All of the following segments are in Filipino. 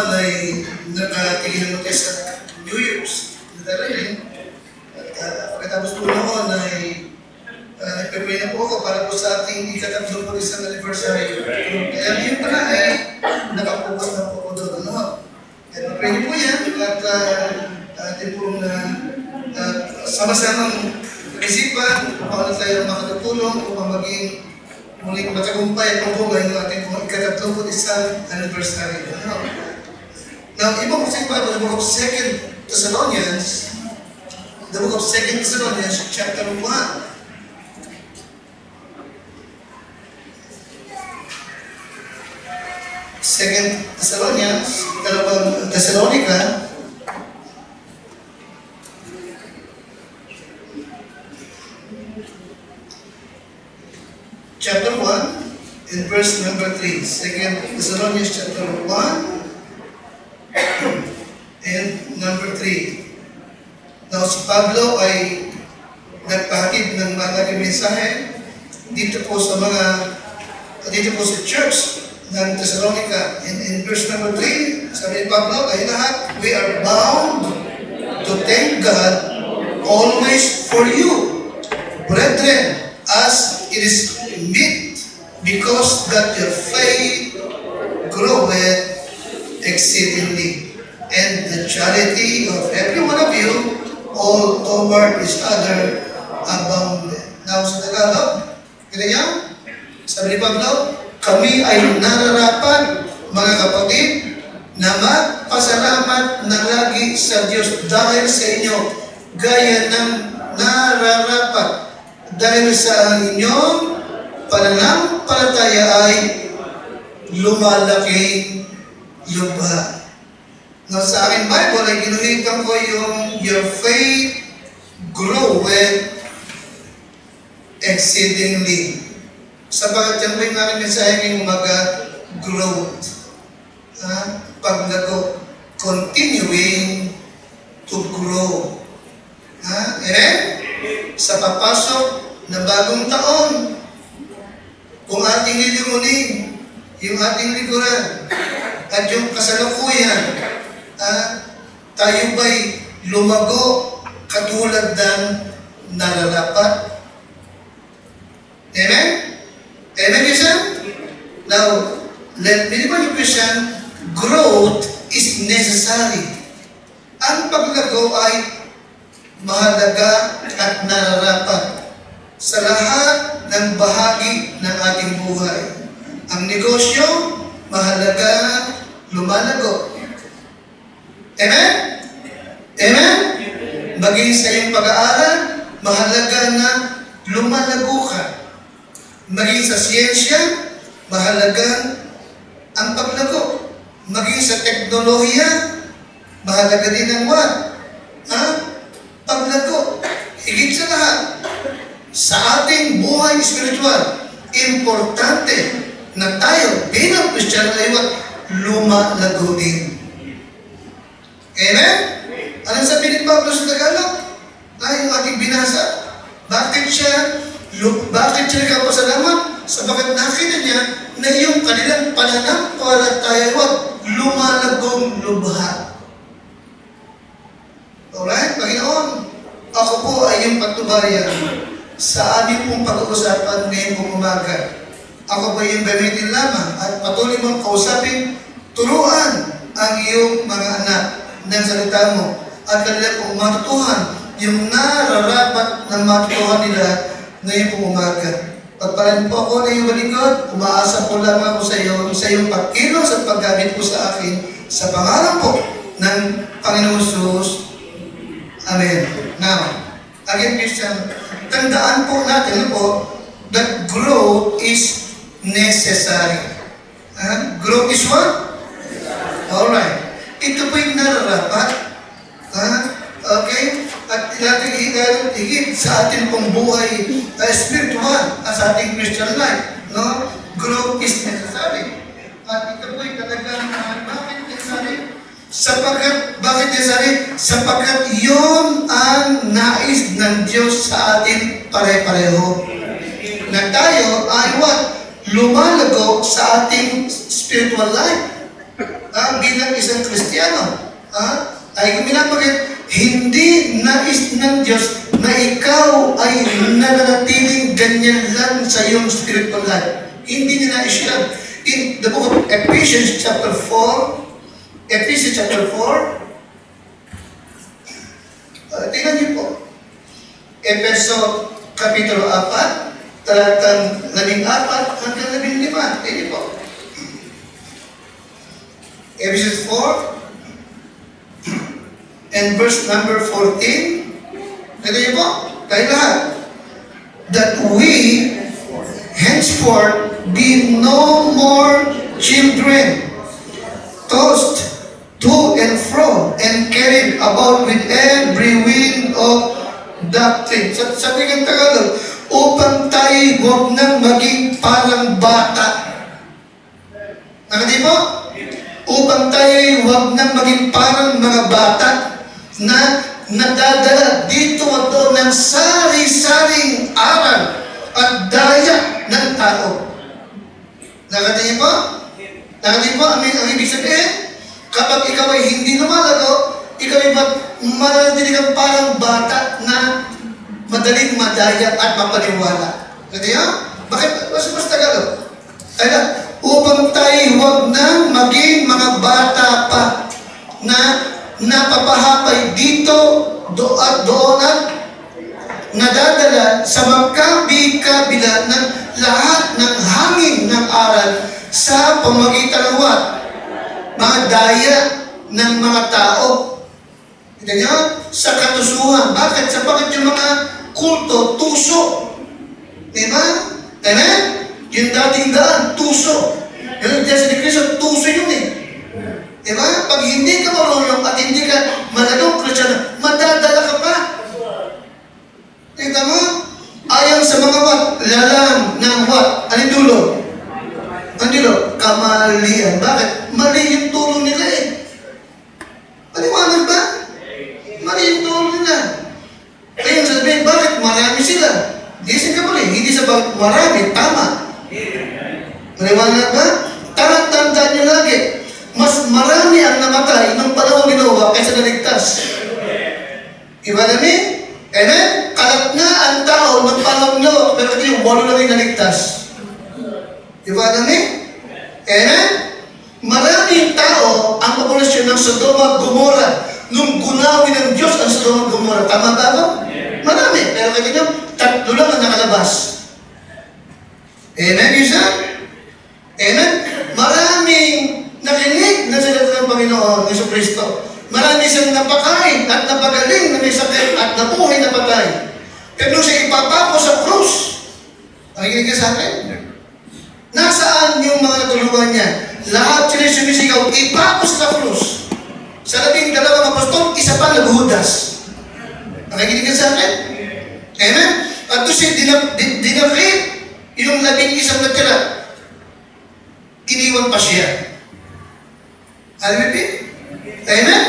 naman ay nakatingin naman kayo sa New Year's. Nadala rin. At pagkatapos po noon ay nagpapray na po ako para po sa ating ika-3 po isang anniversary. Kaya yun pala ay nakapokus na po ako doon. Ano? Kaya papray niyo po yan at atin po na sama-samang isipan upang tayo makatutulong upang maging muling matagumpay at mabuhay ng ating ika-3 po isang anniversary. Ano? Now, ibang kasi pa the book of 2 Thessalonians, chapter 1. 2 Thessalonians, dalawang Thessalonica, chapter 1 and verse number 3. 2 Thessalonians chapter 1 and number 3. Now, si Pablo ay nagpahatid ng malaking mensahe dito po sa church ng Thessalonica. In verse number 3, sabi ni Pablo, ay lahat, we are bound to thank God always for you, brethren, as it is meet, because that your faith groweth exceedingly, and the charity of every one of you all toward each other abounded. Now, sa Tagalog, kaya niya, sabi ni Pablo, kami ay nararapat, mga kapatid, na magpasalamat na lagi sa Diyos dahil sa inyo, gaya ng nararapat dahil sa inyong pananampalataya ay lumalaking lubha. Now, sa aking Bible ay ginuhitan ko yung your faith groweth exceedingly. Sapagat yan po yung aking mensahe ngayong umaga, growth. Paglago. Continuing to grow. Amen? Sa papasok na bagong taon, kung ating lilimunin, yung ating likuran, at yung kasalukuyan, tayo ba'y lumago katulad ng nararapat? Amen? Amen, Christian? Now, let me remind you, Christian, growth is necessary. Ang paglago ay mahalaga at nararapat sa lahat ng bahagi ng ating buhay. Ang negosyo, mahalaga, lumalago. Amen? Amen? Maging sa iyong pag-aaral, mahalaga na lumalago ka. Maging sa siyensya, mahalaga ang paglago. Maging sa teknolohiya, mahalaga din ang what? Paglago. Higit sa lahat, sa ating buhay spiritual, importante na tayo bilang Christian ay what? Lumalago din. Amen? Anong sabi ni Pablo sa Tagalog? Yung ating binasa. Bakit siya nagpapasalamat? Sabagat nakita niya na yung kanilang pananampalataya ay lumalagong lubha. Alright? Panginoon, ako po ay yung patubayan sa aming pong pag-uusapan ngayong pong umaga. Ako po yung gamitin lamang at patuloy mong kausapin, turuan ang iyong mga anak ng salita mo at kanila pong matutuhan yung nararapat na matutuhan nila ngayon pong umaga. Pagpalan po ako na iyong malikod, umaasa po lamang ako sa iyong pagkilos at paggamit po sa akin sa pangalan po ng Panginoon Jesus. Amen. Now, again, Christian, tandaan po natin that growth is necessary. Growth is what? Alright. Ito po yung nararapat. Okay? At natin higit sa ating pong buhay spiritual at sa ating Christian life. No? Growth is necessary. At ito po yung talagang bakit necessary? Bakit necessary? Sapagkat yun ang nais ng Diyos sa atin pare-pareho. Na tayo ay what? Lumalago sa ating spiritual life. bilang isang Kristiyano, ay minapagit, hindi nais ng Diyos na ikaw ay nananatiling ganyan lang sa iyong spiritual life. Hindi niya nais yan. In the book of Ephesians chapter 4, tingnan niyo po. Efeso Kapitulo 4, talatang 14 hanggang 15. Tingnan po. Ephesians 4, and verse number 14. Ito niyo po, tayo lahat. That we henceforth be no more children, tossed to and fro, and carried about with every wind of doctrine. Sabi ng Tagalog, upang tayo huwag nang maging parang bata. Nakati po? Upang tayo huwag nang maging parang mga bata na nadadala dito at doon ng sari-saring aral at daya ng tao. Nakatingin po? Nakatingin po? Ang ibig sabihin, kapag ikaw ay hindi lumalago, ikaw ay mananatili kang parang bata na madaling madaya at mapaniwala. Kaya, bakit? Mas Tagalog. Kaya, upang tayo huwag nang maging mga bata pa na napapahapay dito at doon at nadadala sa magkabi-kabila ng lahat ng hangin ng aral sa pamagitan ng what? Mga daya ng mga tao. Kita niyo? Sa katusuhan. Bakit? Sapagkat yung mga kulto, tuso. Diba? Amen? Yung dating daan, tuso. Yung Diyos ni Cristo, tuso yun eh. Diba? Pag hindi ka marunong at hindi ka malalong Kristiyano, madadala ka pa. Kita mo? Ayon sa mga what? Lalang ng what? Anong dulo? Anong dulo? Kamalian. Bakit? Mali yung tulong nila eh. Paliwanag ba? Mali yung tulong nila. Ayun sabihin, bakit? Marami sila. Gising ka mali. Hindi sa marami. Tama. Maliwanag ba? Tandaan nyo lagi. Mas marami ang namatay nung panahon ni Noah kaysa naligtas. Iba namin? Amen? Kalat nga ang tao ng panahon ni Noah, pero ito yung 8 lang yung naligtas. Iba namin? Amen? Maraming tao ang populasyon ng Sodoma at Gomorrah nung gunawin ng Diyos ang Sodoma at Gomorrah. Tama ba ako? Marami. Pero kaya nyo, 3 lang ang nakalabas. Amen, isa? Amen? Maraming nakinig na sila ng Panginoon, Yesu Cristo. Marami siyang napakain at napagaling na may sakit at nabuhay na patay. Pero nung siya ipapapo sa krus, nakikinig ka sa akin? Nasaan yung mga natulungan niya? Lahat sila sumisigaw, ipapo sa krus. Sa 12 apostol, isa pa naghudas. Nakikinig ka sa akin? Amen? At doon siya dinakit yung 11 natira. Iniwan pa siya. Amen? Amen?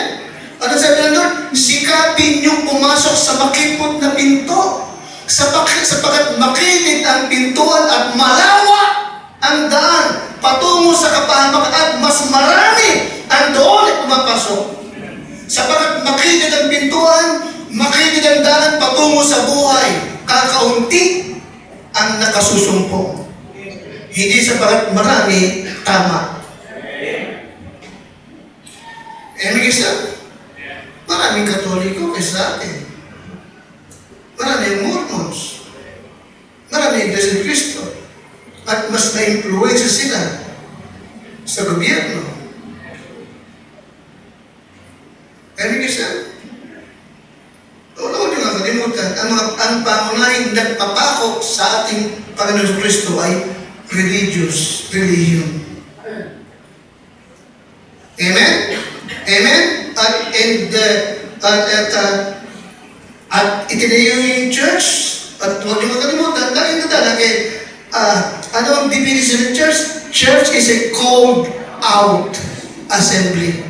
Ano sabi ng Lord? Sikapin niyong pumasok sa makipot na pinto. Sapagkat makilid ang pintuan at malawa ang daan patungo sa kapahamakan at mas marami ang doon at pumapasok. Sapagkat makilid ang pintuan, makilid ang daan patungo sa buhay. Kakaunti ang nakasusumpong. Hindi sapagkat marami, tama. Kasi maraming Katoliko kaysa atin. Maraming Mormons. Maraming Iglesia ni Cristo. At mas na-influensya sila sa gobyerno. Kasi huwag niyo nga kalimutan, ang pangunahing nagpapako sa ating Panginoon Cristo ay religion. Amen? Amen? At itinayo yung church, at huwag niyo makalimutan, lagi ano ang definition ng church? Church is a called out assembly.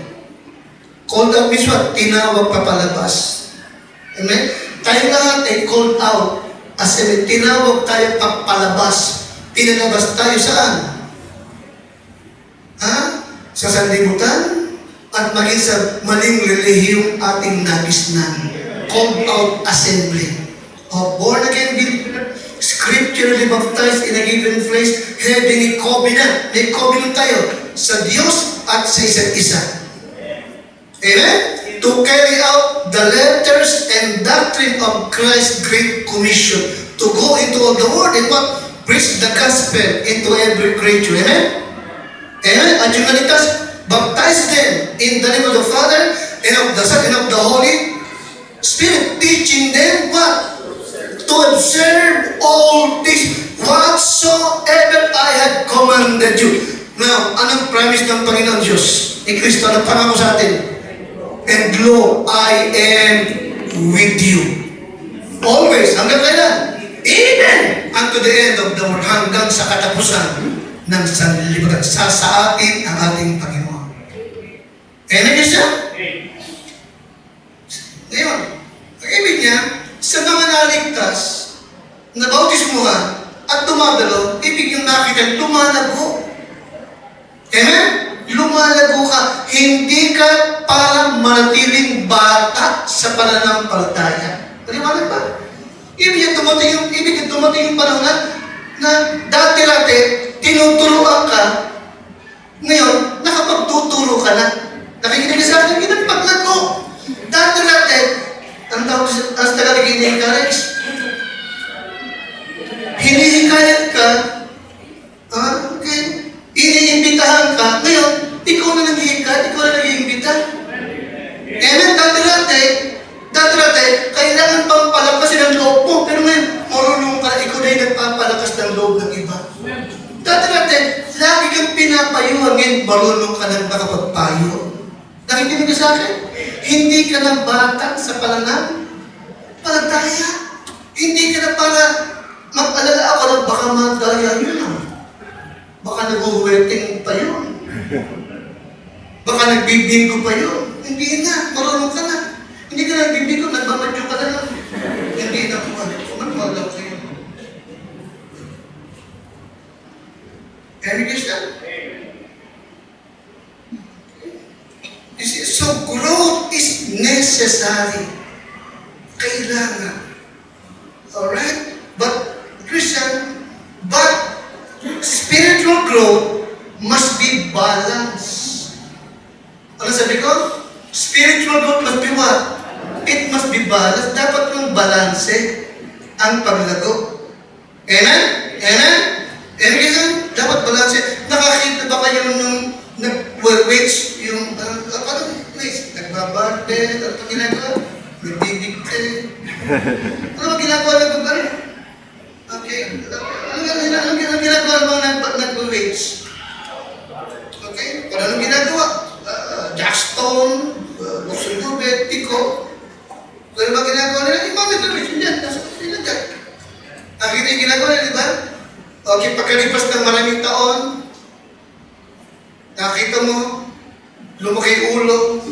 Called out means what? Tinawag papalabas. Amen? Tayo lahat ay called out assembly. Tinawag tayo papalabas. Pinalabas tayo saan? Ha? sa sanlibutan at maging sa maling relihiyong ating nagisnan. Called out assembly of born-again believer, scripturally baptized in a given place, having a covenant. May covenant tayo sa Diyos at sa isa't isa. Amen? To carry out the letters and doctrine of Christ's Great Commission. To go into all the world and what? Preach the gospel into every creature. Amen? Amen? At yung nalitas, baptize them in the name of the Father, and of the Son, and of the Holy Spirit, teaching them what? To observe all this whatsoever I have commanded you. Now, anong promise ng Panginoon Diyos? Ni Kristo, anong pangako sa atin? And lo, I am with you. Always, hanggang kailan? Even unto the end of the world, hanggang sa katapusan ng sanlibutan. Sa atin ang ating Panginoon. Amen niya siya? Ngayon, ang ibig niya, sa mga naligtas, na bautismuhan, at dumadalo, ibig yung nakita, lumalago. Amen? Lumalago ka. Hindi ka para manatiling bata sa pananampalataya. Paliwanag ba? Ibig yung dumating yung panahon na dati-dati, tinuturuan ka, ngayon, nakapagtuturo ka na. Nakikinig ka sa akin, ginagpaglag ko. Dati-dati, ang tawag sa Tagalog, ini-encourage. Hinihikayat ka, okay, iniimbitahan ka, ngayon, ikaw na nag-iikat, ikaw na nag-iimbita. Amen, dati-dati, kailangan pang palakasin ang loob mo, pero ngayon, marunong ka, ikaw na yung nagpapalakas ng loob ng iba. Dati-dati, lagi kang pinapayuhan, ngayon, marunong ka nang makapagpayo. Nakikinig ka sa akin? Hindi ka ng bata sa palataya. Hindi ka na para mag-alala ako na baka madaya yun. Baka nag-uweting pa yun. Baka nagbibingo pa yun. Hindi na, marunong ka na. Hindi ka nagbibingo, nagmamadyo ka na lang. Hindi na, kumagmaglaw sa'yo. Any question? So growth is necessary. Kailangan. Alright? But spiritual growth must be balanced. Ano sabi ko? Spiritual growth must be what? It must be balanced. Dapat yung balanse ang paglago. Amen? Amen? Amen? Dapat balanse. Nakakita ba kayo nung nag-weights yung nagbabarte, ano pa ginagawa? Nagbibigte. Ano ba ginagawa ng pagkari? Okay. Ano ginagawa ng nag-weights? Okay. Kung ano ginagawa? Jackstone, Busundubet, Tiko. Kung ano ba ginagawa nila? Yung mga nag-weights dyan. Nasa kanila dyan. Nakita yung ginagawa nila, di ba? Okay, pagkalipas ng maraming taon, nakita mo, lumaki ulo.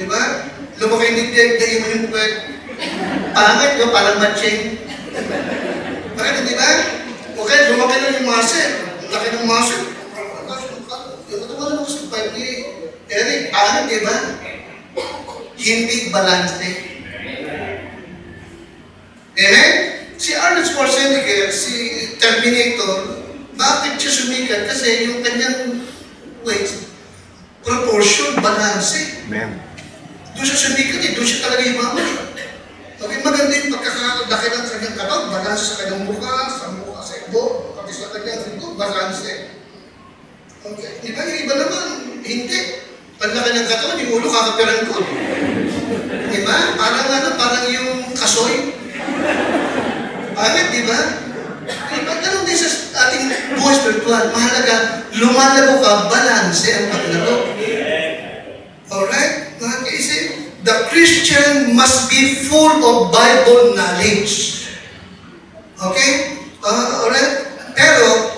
Diba? Lumaki yung dibdib, dahil mo yung kwek. Pangit ko, parang matching. Bakit, diba? Okay, lumaki na yung muscle. Laki ng muscle. Yung ito mo na sa 5 ni Eric, pangit, diba? Hindi balance. Amen? Si Arnold Schwarzenegger, si Terminator, bakit siya sumikat? Kasi yung kanyang weight, proportion, balance. Amen. Doon siya sumikat, doon siya talaga yumaman. Okay, maganda yung pagkakalaki ng kanyang katawan, balance sa kanyang mukha, sa ibo, pati sa kanyang ibo, balance. Okay, di ba yung iba naman, hindi. Panlaki ng katawan, yung ulo kakapiran ko. Di ba? Parang yung kasoy. Pangit, di ba? Diba, ganun din sa ating buhay spiritual. Mahalaga, lumalago ka, balance ang paglago. Alright? Nakakaisip? The Christian must be full of Bible knowledge. Okay? Alright? Pero,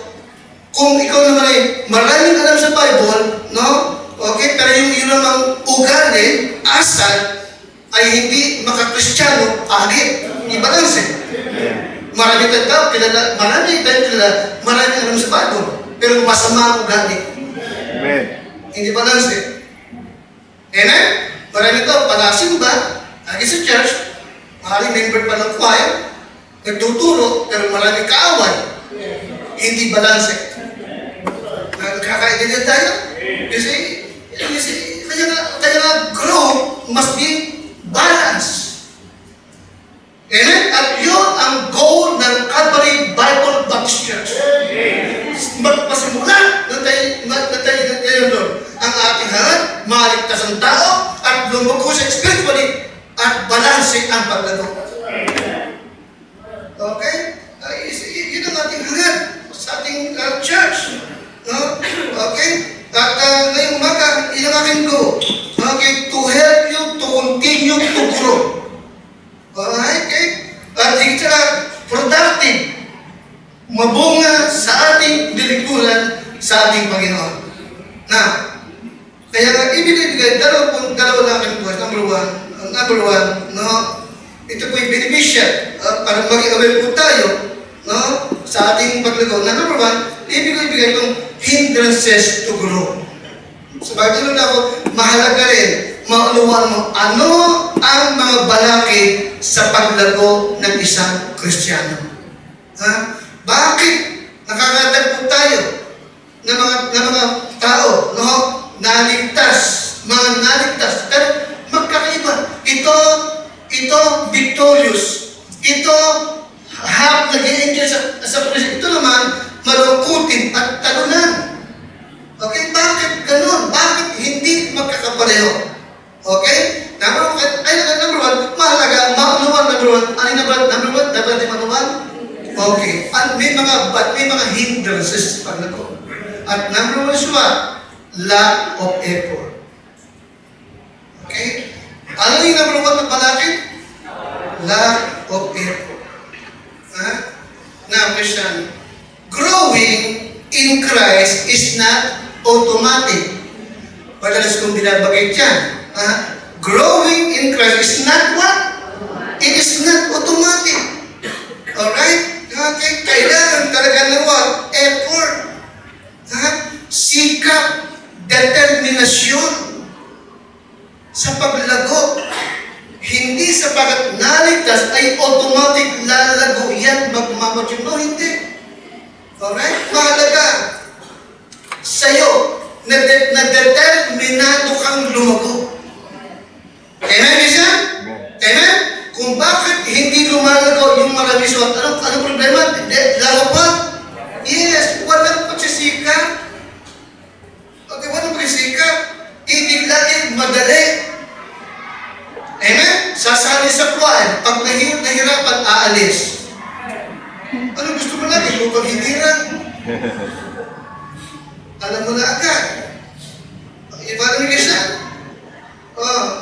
kung ikaw naman ay maraming alam sa Bible, no? Okay? Pero yung namang ugali, asal, ay hindi makakristyano, pangit. Ibalance. Marami tayong kilala, marami alam sa Bible. pero masama ang ugali. Amen. Hindi balanse. Amen? Marami ito, palasimba, lagi sa church, maaaring member pa ng choir, nagtuturo, pero marami kaaway. Hindi balanse. Nagkakaintindihan tayo? Kasi, kaya nga, growth must be balanced. Amen? At yun ang goal ng Calvary Bible Baptist Church. Magpasimula na tayo doon. Ang ating hangat, maligtas ang tao, at lumago sa spiritually, at balanse ang paglago. Okay? Yun ang ating hangat sa ating church. No? Okay? At ngayong umaga, yun ang aking go. Okay? To help you to continue to grow. Alright? Okay? At higit productive. Mabunga sa ating dilikuran sa ating Panginoon. Now, kaya nga ibigay dalawa lang aking buhay. Number one, no? Ito po'y beneficial para maging aware po tayo, no? Sa ating paglago. Na number one, ibigay itong hindrances to grow. So, bakit na ako, mahalaga rin, mauluan mo, ano ang mga balakid sa paglago ng isang Kristiyano? Ha? Bakit nakakatagpo tayo ng mga tao, no? Naligtas, mga naligtas, pero magkakaiba. Ito victorious. Ito nag-i-enjoy sa presyo. Ito naman malungkutin at talunan. Okay? Bakit ganun? Bakit hindi magkakapareho? Okay? Number one, mahalaga, maunuan, number one. Ano na ba? Number one, dapat di manuwan? Okay. At may mga hindrances pag nako. At number one is what? Lack of effort. Okay? Ano yung number one na balakid? Lack of effort. Now, question. Growing in Christ is not automatic. Padalas kong binabagay dyan. Growing in Christ is not what? It is not automatic. Alright? Okay? Kailangan talaga ng what? Effort. Sikap. Determinasyon. Sa paglago. Hindi sapagat naligtas ay automatic lalago yan magmamature. No, hindi. Alright? Mahalaga. Sa'yo, na-determinado kang lumago. Amen, Bisa? Amen? Kung bakit hindi lumalago yung marami suwat, anong problema? Lago pa? Yes, walang pagsisika. Okay, walang pagsisika. Ibig lagi madali. Amen? Sasali sa kuwan. Pag nahirapan, aalis. Ano gusto mo lagi? Lupang hindiran. Alam mo na agad. Iba na mga siya.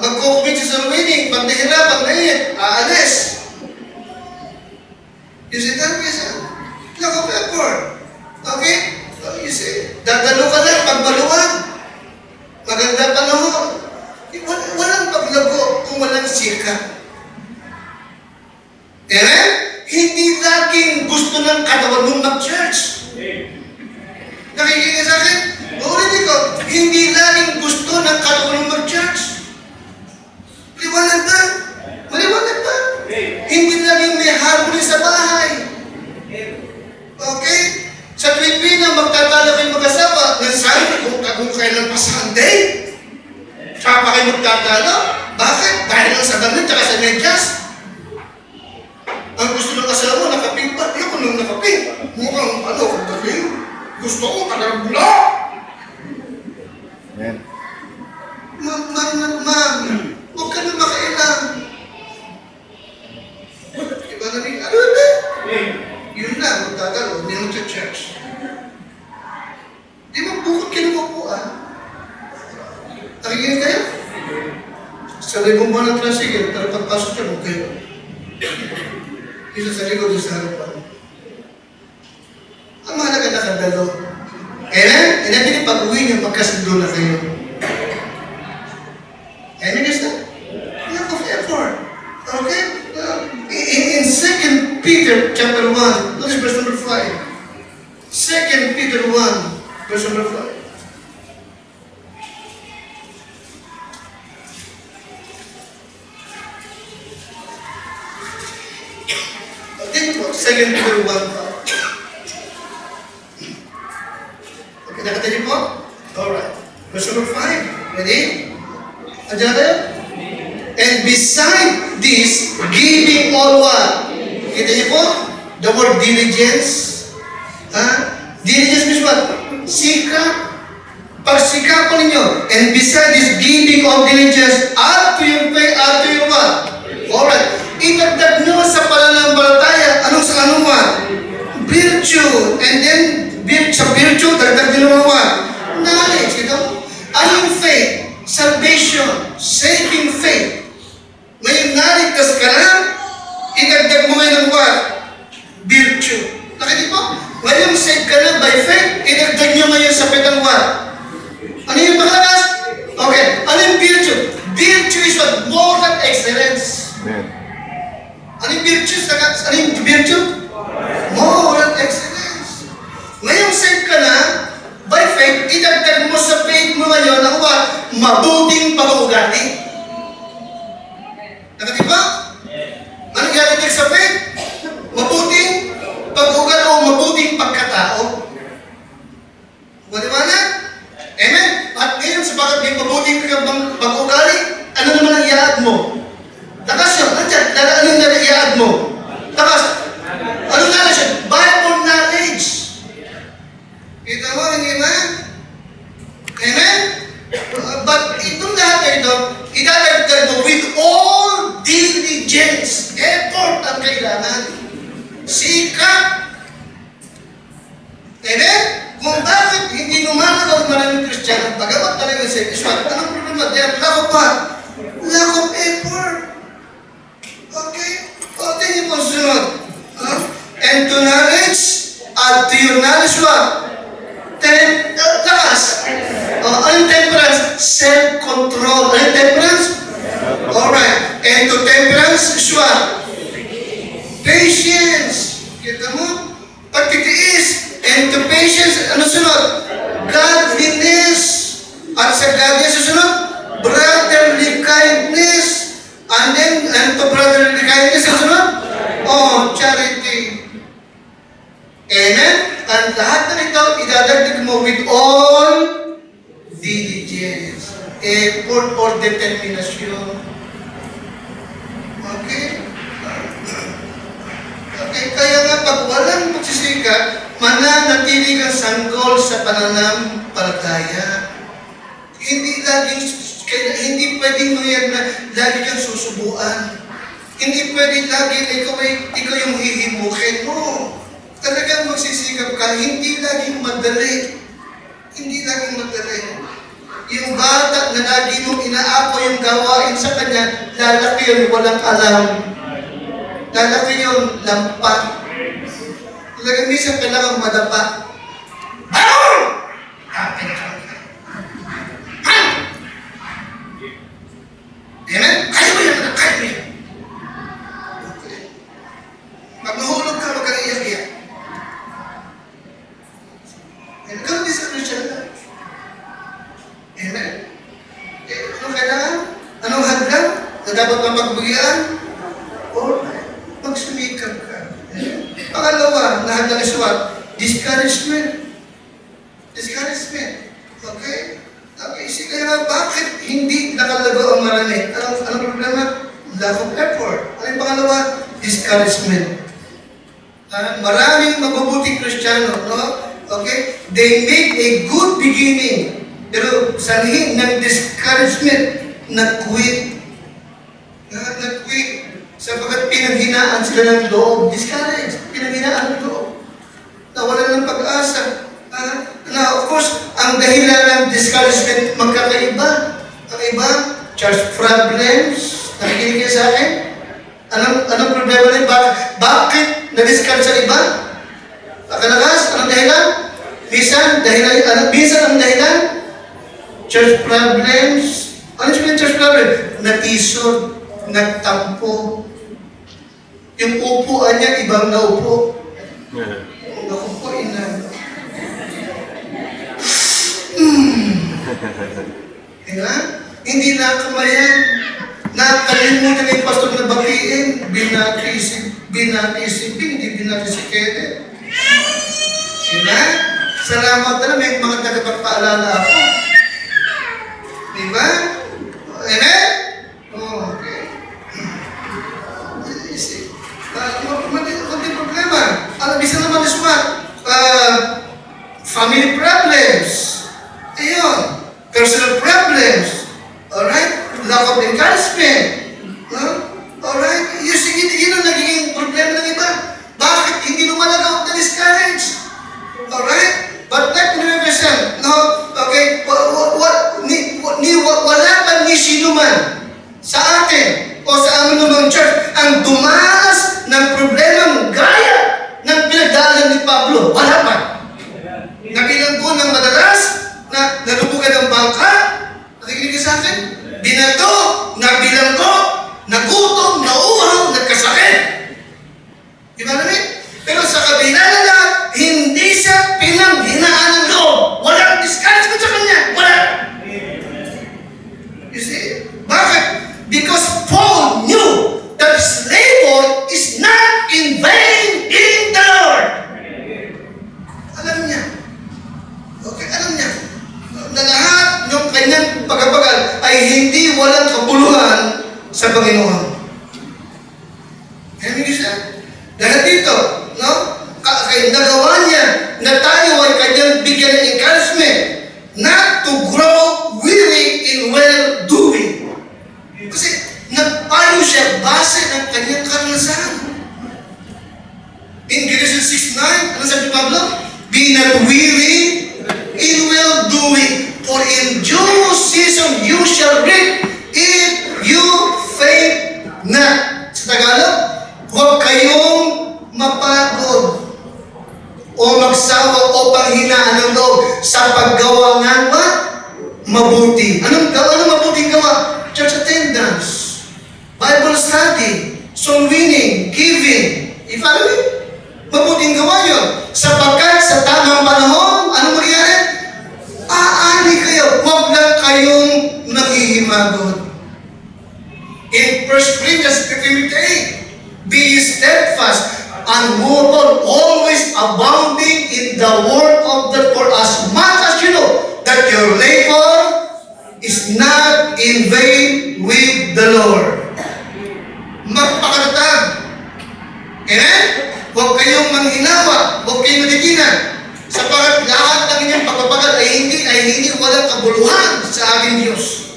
Magkukumit sa winning. Pag nahirapan, aalis. You see that, Bisa? Lack of effort. Okay? You see? Dadalo ka lang pag maluwag. Maganda panahon. Walang paglago kung walang sika. Amen? Hindi laging gusto ng katawan mong mag-church. Nakikinig sa akin? Ulitin ko, hindi laging gusto ng katawan mong mag-church. Maliwanag ba? Maliwanag ba? Hindi laging may harmony sa bahay. Okay? Sa Pilipina, magtatalo kayo mag-asawa ng Sunday kung kailan pa Sunday. Saka pa kayo magtatalo? Bakit? Dahil lang sa damit at sa medyas. Ang gusto ng asawa mo, nakaping pa. Ayoko nang nakaping. Mukhang kaping. Gusto ko, talagang bula. Amen. Ma'am, huwag ka na makailang. Iba na rin, ano ba? Yun lang, magtatalo, hindi mo sa church. Di ba bukod kinukupuan? Nakikinig kayo? Sa libong buwan ng tricycle, pero pagpasok siya, huwag kayo. Isa sa likod, isa sa harapan. Ang mahalaga nakadalo. Amen? And then, pag-uwi niyo, magkasundo na kayo. Amen, is that? Lack of effort. Okay? In 2 Peter chapter 1, notice verse number 5. 2 Peter 1, verse number 5. Tingnan po, 2 Peter 1, 5. Okay, nakita niyo po? Alright. Verse number 5. Ready? Andiyan na kayo? And beside this, giving all what? Kita niyo po? The word diligence. Diligence means what? Sikap. Pagsikapan ninyo. And beside this, giving all diligence, add to your faith, add to your what? Alright. Idagdag nyo sa pananampalataya. Anong sa anong what? Virtue. And then, sa virtue, dagdag nyo naman what? Knowledge. Ito. Anong faith? Salvation. Saving faith. Ngayon, naligtas ka na, idagdag mo ngayon ng what? Virtue. Nakita po? Ngayon, saved ka na by faith, idagdag nyo ngayon sa petang what? Ano yung paglakas? Okay. Ano yung virtue? Virtue is what? Moral excellence. Amen. Ano yung virtue? Ano yung virtue? Moral excellence. Ngayon, saved ka na, by faith, idagdag mo sa faith mo ngayon ang what? Mabuting pag-uugali. Nakati ba? Ano gagawin sa faith? Mabuting pag-ugal o mabuting pagkatao. Maliwanag? Amen? At ngayon, sabagat may mabuting pag-ugali, ano naman ang iaad mo? Takas yun. Anong iaad mo? Takas. Anong knowledge yun? Bible knowledge. Kita mo, hindi ba? Amen? But itong lahat na ito, idadagdag mo with all diligence. Effort ang kailangan. Sikap. Amen? Kung bakit hindi lumalaw ang maraming Kristiyano, bagamat talaga sa Islam, anong problema? They have lack of what? Lack of effort. Okay? O, tingin po sunod. And to knowledge, add to your knowledge what? Lakas. Anong temperance? Self-control. Anong temperance? Alright. And to temperance is what? Patience. Kita mo? Pagtitiis. And to patience, ano sunod? Godliness. At sa godliness, sunod? Brotherly kindness. And then, and to brotherly kindness, ano sunod? Oh, charity. Amen? Ang lahat na ito, idadagdag mo with all diligence, effort, or determination. Okay? Okay, kaya nga pag walang pagsisikap, mananatili kang sanggol sa pananampalataya. Hindi pwedeng mangyari na lagi kang susubuan. Hindi pwedeng lagi na ikaw yung hihimukin mo. Talagang magsisikap ka, hindi laging madali. Hindi laging madali. Yung bata na lagi mong inaapo yung gawain sa kanya, lalaki yun walang alam. Lalaki yun lampa. Talagang minsan kailangan madapa. Amen? Kaya mo yan, kaya mo yan. Pag mahulog ka, huwag ka na iyak-iyak. Ganun din sa Christian life. Amen? Anong kailangan? Anong hadlang na dapat mapagbigyan? O magsumikap ka. Pangalawa, na hadlang is what? Discouragement. Discouragement. Okay? Okay, sige nga, bakit hindi nakalago ang marami? Anong problema? Lack of effort. Ano yung pangalawa? Discouragement. Maraming mabubuting Kristiyano, no? Okay? They make a good beginning. Pero sanhin ng discouragement, nag-quit. Nag-quit. Sapagkat pinanghinaan sila ng loob. Discouraged. Pinanghinaan ng loob. Nawalan ng pag-asa. Now, of course, ang dahilan ng discouragement magkakaiba. Ang iba, church problems. Nakikinig kayo sa akin? Anong problema rin? Bakit na-discourage ang iba? Pakalakas, anong dahilan? Minsan ang dahilan? Church problems. Ano sabihin church problem? Natisod, nagtampo. Yung upuan niya, ibang naupo. Naupo, Diba? Hindi nakamayan. Nakalimutan na yung pastor na batiin. Binati si Ping, hindi binati si Kenneth. Diba? Salamat na may mga tagapagpaalala ako. Diba? Amen? Oh, okay. Kunting problema. Bisa naman is what? Family problems. Ayun. Personal problems. Alright? Lack of encouragement. Alright? You see, yun ang nagiging problema ng iba. Bakit hindi lumalagaw na discourage? Alright? But let me represent. No? Okay? Wala pa ni sino man sa atin o sa amin namang church ang dumanas ng problemang gaya ng pinagdaanan ni Pablo. Wala pa. Nabilang ko ng madalas na nalubugan ng bangka. Nakikinig sa akin? Binato, nabilang ko, nagutom, nauhaw, nagkasakit. Di ba namin? Pero sa kabila na lahat, hindi siya pinanghinaan ng loob. Walang discouragement sa kanya. Wala. You see? Bakit? Because Paul knew that his labor is not in vain in the Lord. Alam niya. Okay, alam niya. Na lahat ng kanyang pagkapagal ay hindi walang kabuluhan sa Panginoon. Alam niyo siya? Dahil dito, no? Nagawa niya na tayo ay kanyang bigyan ng encouragement not to grow weary in well-doing. Kasi nagpayo siya base ng kanyang karanasan. In Galatians 6:9, ano sabi ni Pablo? Be not weary in well-doing, for in due season you shall reap if you faint not. Sa Tagalog, huwag kayong mapagod o magsawa o panghinaan ng loob sa paggawa ng mabuti. Anong mabuting gawa? Church attendance, Bible study, soul winning, giving. I-follow me? Mabuting gawa yun. Sapagkat sa tamang panahon, anong mangyayari? Aani kayo. Huwag lang kayong maghihimagot. In 1 Corinthians 15:8, be steadfast, unmovable, always abounding in the word of the Lord, as much as you know that your labor is not in vain with the Lord. Magpakatatag. Amen? Huwag kayong manghinawa, huwag kayong matiginan, sapagat lahat ng inyong pagpapagal ay hindi walang kabuluhan sa ating Diyos.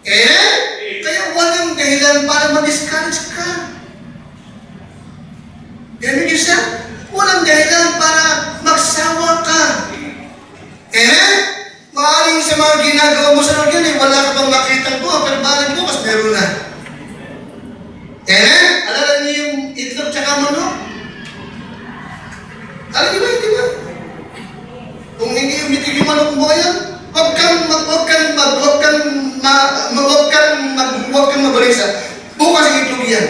Amen? Kaya walang dahilan para ma-discourage ka. Amen, Diyos na? Walang dahilan para magsawa ka. Amen? Maaaring sa mga ginagawa mo sa Lord yun, wala ka pang makitang buwan, pero balang bukas meron na. Amen? Alala niyo yung itlog tsaka manok? Alam niyo ba, hindi ba? Kung hindi umitig yung manok mo ngayon, huwag kang mabalisa. Bukas yung itlog yan.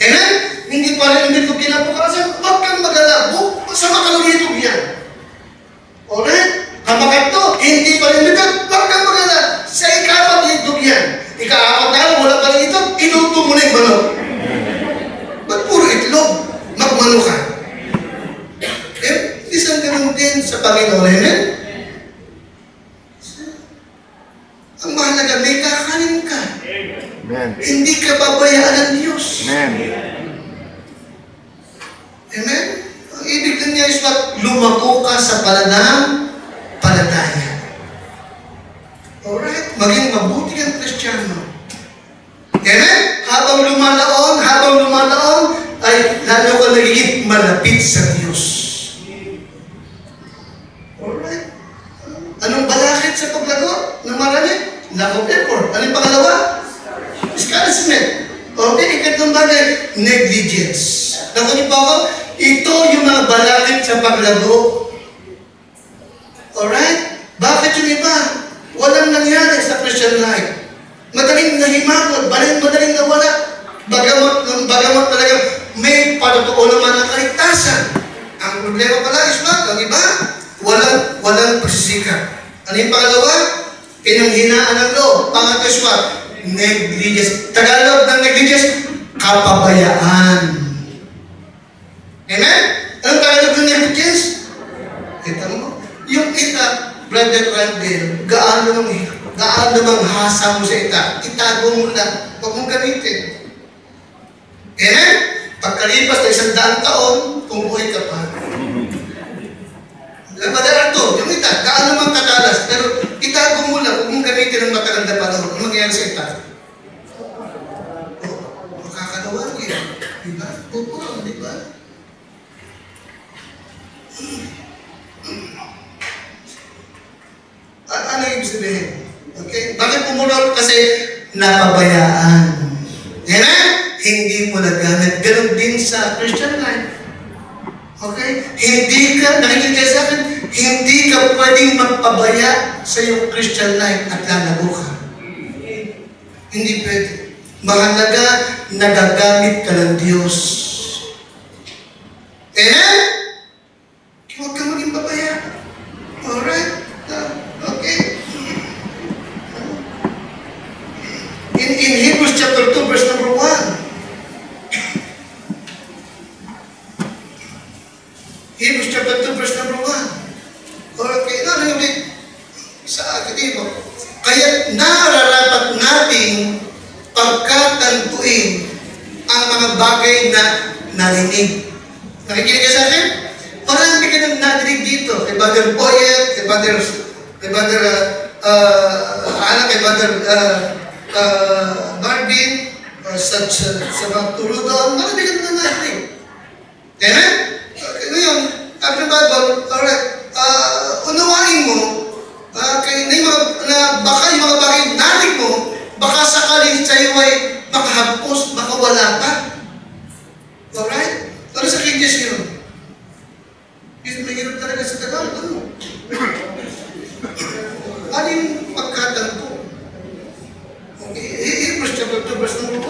Amen? Hindi pa rin umitlog kinabukasan, huwag kang magala. Sa makalong itlog yan. Alright? Kamakatlo, hindi pa rin umitlog, huwag kang magala. Sa ikapat itlog yan. Ika-apat na lang, wala pa rin itlog, inuto mo na yung manok. Ba't puro itlog? Magmano ka. Isang ganun din sa Panginoon. Amen? Ang mahalaga, may kakanin ka. Amen. Hindi ka babayaan ng Diyos. Amen. Amen? Ang ibig din niya is what? Lumako ka sa palataya. Alright? Maging mabuti kang Kristiyano. Amen? Habang lumalaon, ay lalo ka nagiging malapit sa Diyos. Alright? Anong balakid sa paglago ng marami? Lack of effort. Anong pangalawa? Discouragement. Okay, ikatlong bagay, negligence. Nakunin po ako, ito yung mga balakid sa paglago. Alright? Bakit yung iba? Walang nangyari sa Christian life. Madaling nahimagot, madaling nawala. Bagamat talaga may patotoo naman ang kaligtasan. Ang problema pala is what? Ang iba, walang pagsisikap. Ano yung pangalawa? Pinanghinaan ng loob. Pangatlo is what? Negligence. Tagalog ng negligence, kapabayaan. Amen? Anong Tagalog ng negligence? Kita mo? Yung ita, Brother Randall, gaano mang hasa mo sa ita, itago mo lang, huwag mong gamitin. Amen? Pagkalipas na 100 taon, pumuhay ka pa. Madalang to, yung ita, gaano mang kadalas, pero itago mo lang, huwag mong gamitin ng matagal na panahon. Ano mangyayari sa ita? Makakalawan yun. Diba? Pupuro, diba? Ano yung sabihin? Okay? Bakit pumulot? Kasi napabayaan. Amen? Hindi mo nagamit. Ganon din sa Christian life. Okay? Hindi ka, nakikinig sa akin, hindi ka pwedeng magpabaya sa iyong Christian life at lalago ka. Hindi pwede. Mahalaga, nagagamit ka ng Diyos. Amen? Huwag ka maging babaya. Alright? Okay? In Hebrews chapter 2, verse number 1. Hebrews chapter 2, verse number 1. Okay, sa akin mo. Kaya nararapat nating pagkatantuin ang mga bagay na narinig. Nakikinig ka sa akin? Marami ka nang narinig dito. Kay Brother Boyet, kay Brother Marvin, sa mga turudo, marami ka nang narinig. Amen? Ngayon, after Bible, alright, unawain mo, baka yung mga bagay natin mo, baka sakaling sa'yo ay makahapos, makawala ka. Alright? Ano sa King James yun? Mahirap talaga sa Tagalog. Ano? Ano yung pagkatanto? Okay, Hebrews chapter 2, verse number 1.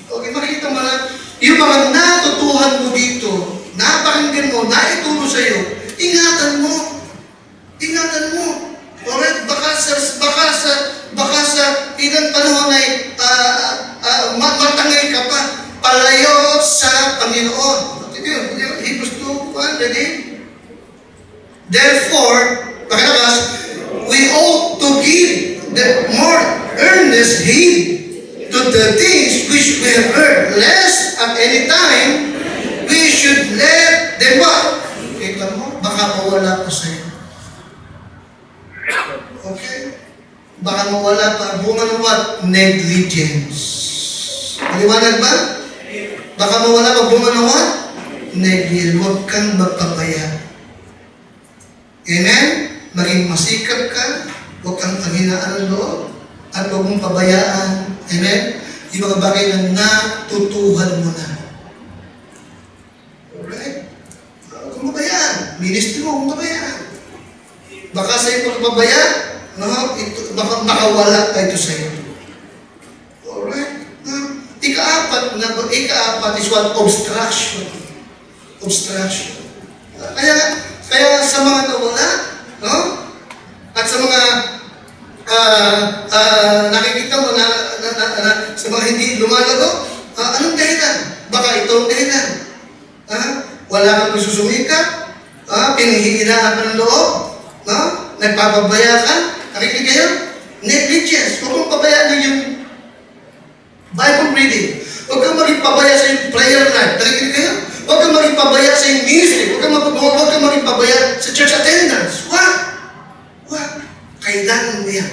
Okay, makikita mo na, yung mga natutuhan mo dito, napakinggan mo, naituro sa'yo, ingatan mo. Ingatan mo. Alright, baka sa ilang panahon ay matangay ka pa, palayo sa Panginoon. Hebrews 2:1, ready? Therefore, pakilakas, we ought to give the more earnest heed to the things which we have heard, lest at any time we should let them what? Kita mo, baka mawala pa sa'yo. Okay? Baka mawala pa. Bunga ng what? Negligence. Maliwanag ba? Baka mawala pa bunga ng what? Negligence. Huwag kang magpapaya. Amen? Maging masikap ka. Huwag kang panghinaan ng loob. At huwag mong pabayaan. Amen? Yung mga bagay na natutuhan mo na. Alright? Huwag kang mabayaan. Ministry mo, huwag kang mabayaan. Baka sa'yo pagpapabaya, baka makawala ka ito sa'yo. Alright? Ika-apat is what? Obstruction. Obstruction. Kaya sa mga nawala, no? At sa mga nakikita mo na sa mga hindi lumalago, anong dahilan? Baka itong dahilan. Wala kang gususumika, pinanghihinaan ka ng loob, no? Nagpapabaya ka, nakikinig kayo? Negligence. Huwag mong pabayaan na yung Bible reading. Huwag kang maging pabaya sa yung prayer life. Nakikinig kayo? Huwag kang maging pabaya sa yung ministry. Huwag kang maging pabaya sa church attendance. Wag. Kailangan mo yan.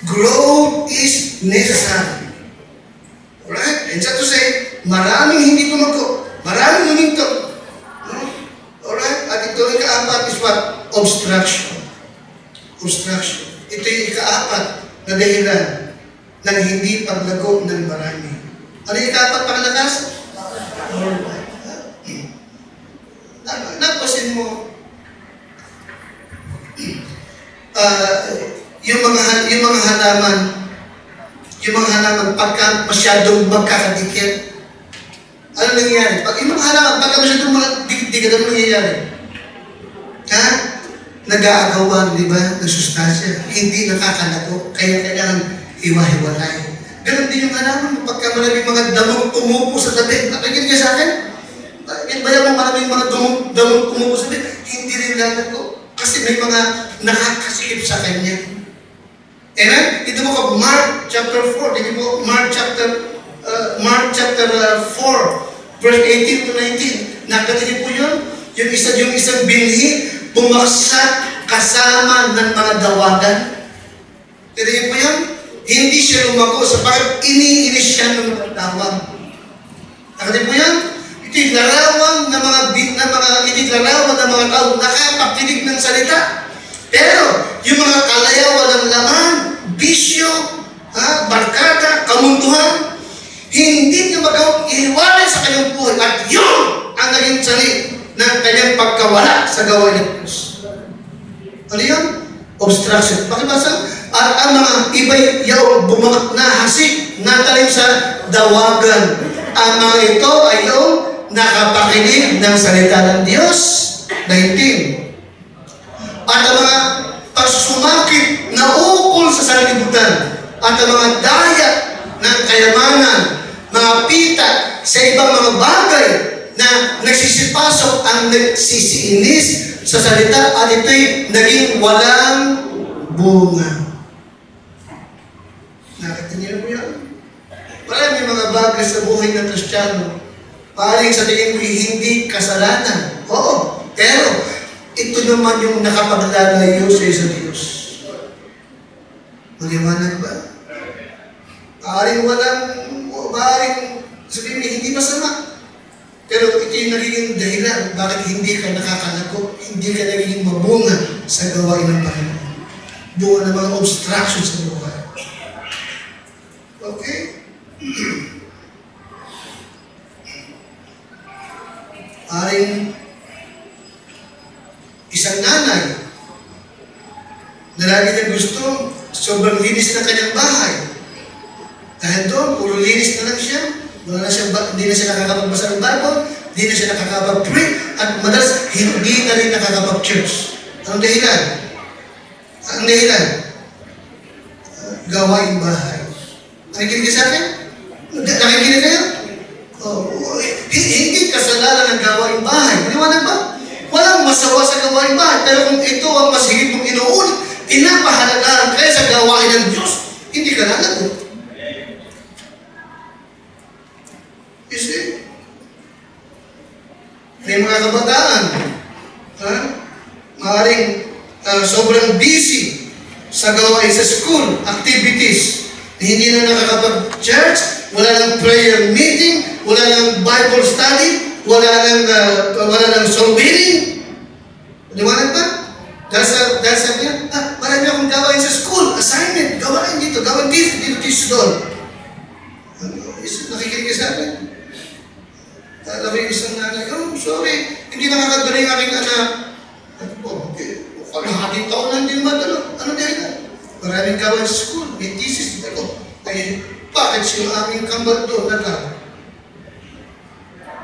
Growth is necessary. Alright? And so to say, maraming hindi tumago. Maraming huminto. No? Alright? At ito yung ika-apat is what? Obstruction. Obstruction. Ito yung ika-apat na dahilan ng hindi paglago ng marami. Ano yung ika-apat pakalakas? Alright. Napasin mo, yung mga halaman pagka masyadong magkakadikit, ano nangyayari? Pag yung mga halaman, pagka masyadong magkakadikit, ano nangyayari? na nag-aagawan, di ba, ng sustansya. Hindi nakakalago, kaya kailangan hiwa-hiwalay. Ganon din yung halaman mo, pagka maraming mga damong tumupo sa tabi. Nakikinig ka sa akin? Yan ba yung maraming mga damong tumupo sa tabi? Hindi rin lalago. Kasi may mga nakakasikip sa kanya. Amen? Ito mo ko, Mark chapter 4. Ito mo, Mark chapter 4, verse 18 to 19. Nakatinig po yun? Yung isang binhi, bumaksak kasama ng mga dawagan. Titigin po yun? Hindi siya lumako sapagkat iniinis siya ng mga tawag. Nakatinig po yun? Ito'y larawan ng mga tao nakapagtinig ng salita. Pero, yung mga kalayawan ng laman, bisyo, barkada, kamunduhan, hindi niya magawang ihiwalay sa kanyang buhay. At yun ang naging sali ng kanyang pagkawala sa gawain ng Diyos. Ano yun? Obstruction. Pakibasa? At ang mga iba'y yaong bumangat na hasik na talim sa dawagan. Ang mga ito ay yung nakapakinig ng salita ng Diyos. 19. At ang mga pagsumakit na ukol sa sanlibutan at ang mga daya ng kayamanan, mga pita sa ibang mga bagay na nagsisipasok ang nagsisiinis sa salita at ito'y naging walang bunga. Nakita niyo po yan? Maraming mga bagay sa buhay ng Kristiyano, paring sa tingin mo hindi kasalanan. Oo, pero ito naman yung nakapaglalayo sa Diyos. Maliwanag ba? Maaaring sabihin niya, hindi masama. Pero ito yung nagiging dahilan bakit hindi ka nakakalago, hindi ka nagiging mabunga sa gawain ng Panginoon. Bunga ng mga obstruction sa buhay. Okay? Maaaring isang nanay na lagi niya gusto, sobrang linis ng kanyang bahay. Dahil doon, puro linis na lang siya. Hindi na siya nakakapagbasa ng Bible, hindi na siya nakakapag-pray, at madalas hindi na rin nakakapag-church. Anong dahilan? Ang dahilan? Gawain bahay. Nakikinig ka sa akin? Nakikinig kayo? Hindi kasalanan ng gawain bahay. Maliwanag ba? Walang masawa sa gawain bahay. Pero kung ito ang mas higit mong inuulit, pinapahalagahan kaya sa gawain ng Diyos, hindi ka lalago. You see? May mga kabataan, maaaring sobrang busy sa gawain sa school, activities, hindi na nakakapag-church, wala nang prayer meeting, wala nang Bible study, wala nang soul winning. Liwanag ba? Dahil sabi niya, marami akong gawain sa school, assignment, gawain dito doon. Nakikinig ka sa akin? Alam mo yung isang nanay, sorry, hindi nakakadala yung aking anak. Kalahating taon lang din madalo. Ano dahil? Maraming gawain sa school, may thesis. Bakit si yung aming kambal doon nagkaroon?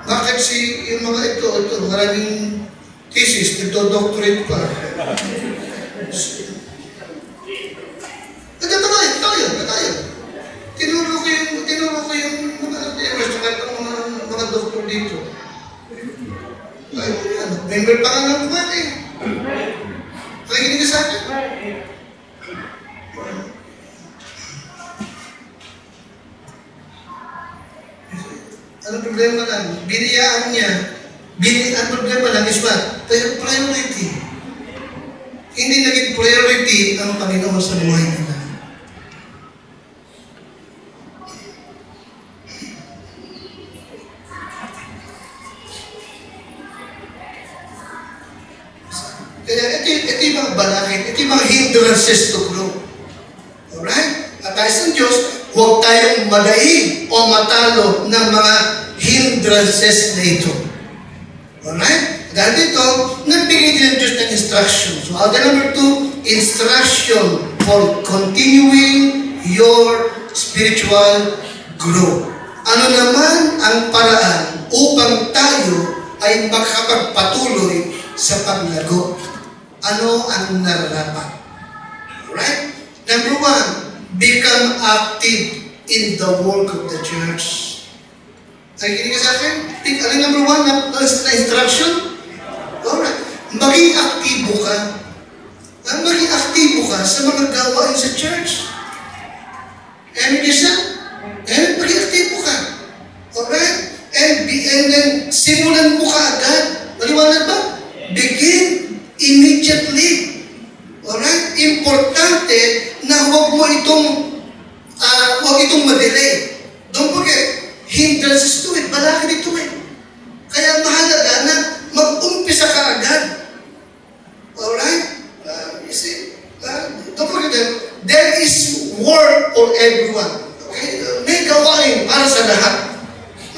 Bakit si yung mga ito, maraming thesis, nagdo-doctorate pa. Tayo. Tinuro ko yung mga doktor dito. Member pa nga ng buwan eh. Nakikinig ka sa akin? Ano problema lang? Biniyaan niya. Ang problema lang is what? Priority. Hindi naging priority ang Panginoon sa buhay nila. Kaya ito yung mga balakid, ito yung mga hindrances to grow. Alright? At tayo sa Diyos, huwag tayong madaig o matalo ng mga hindrances na ito. Alright? Dahil dito, nagbigay din ang Diyos ng instruction. So, item number 2, instruction for continuing your spiritual growth. Ano naman ang paraan upang tayo ay makakapagpatuloy sa paglago? ano ang nararapat. Alright? Number one, become active in the work of the church. Nakikinig ka sa akin? Ano yung number one na instruction? Alright. Maging aktibo ka. Maging aktibo ka sa mga gawain sa church. Amen ka siya? Maging aktibo ka. Alright? And then, simulan mo ka agad. Maliwanag ba? Begin immediately. Alright? Importante na huwag itong madelay. Don't forget, hindrances to it. Balakid ito eh. Kaya mahalaga na mag-umpisa ka agad. Alright? You see? Don't forget that there is work for everyone. Okay? May gawain para sa lahat.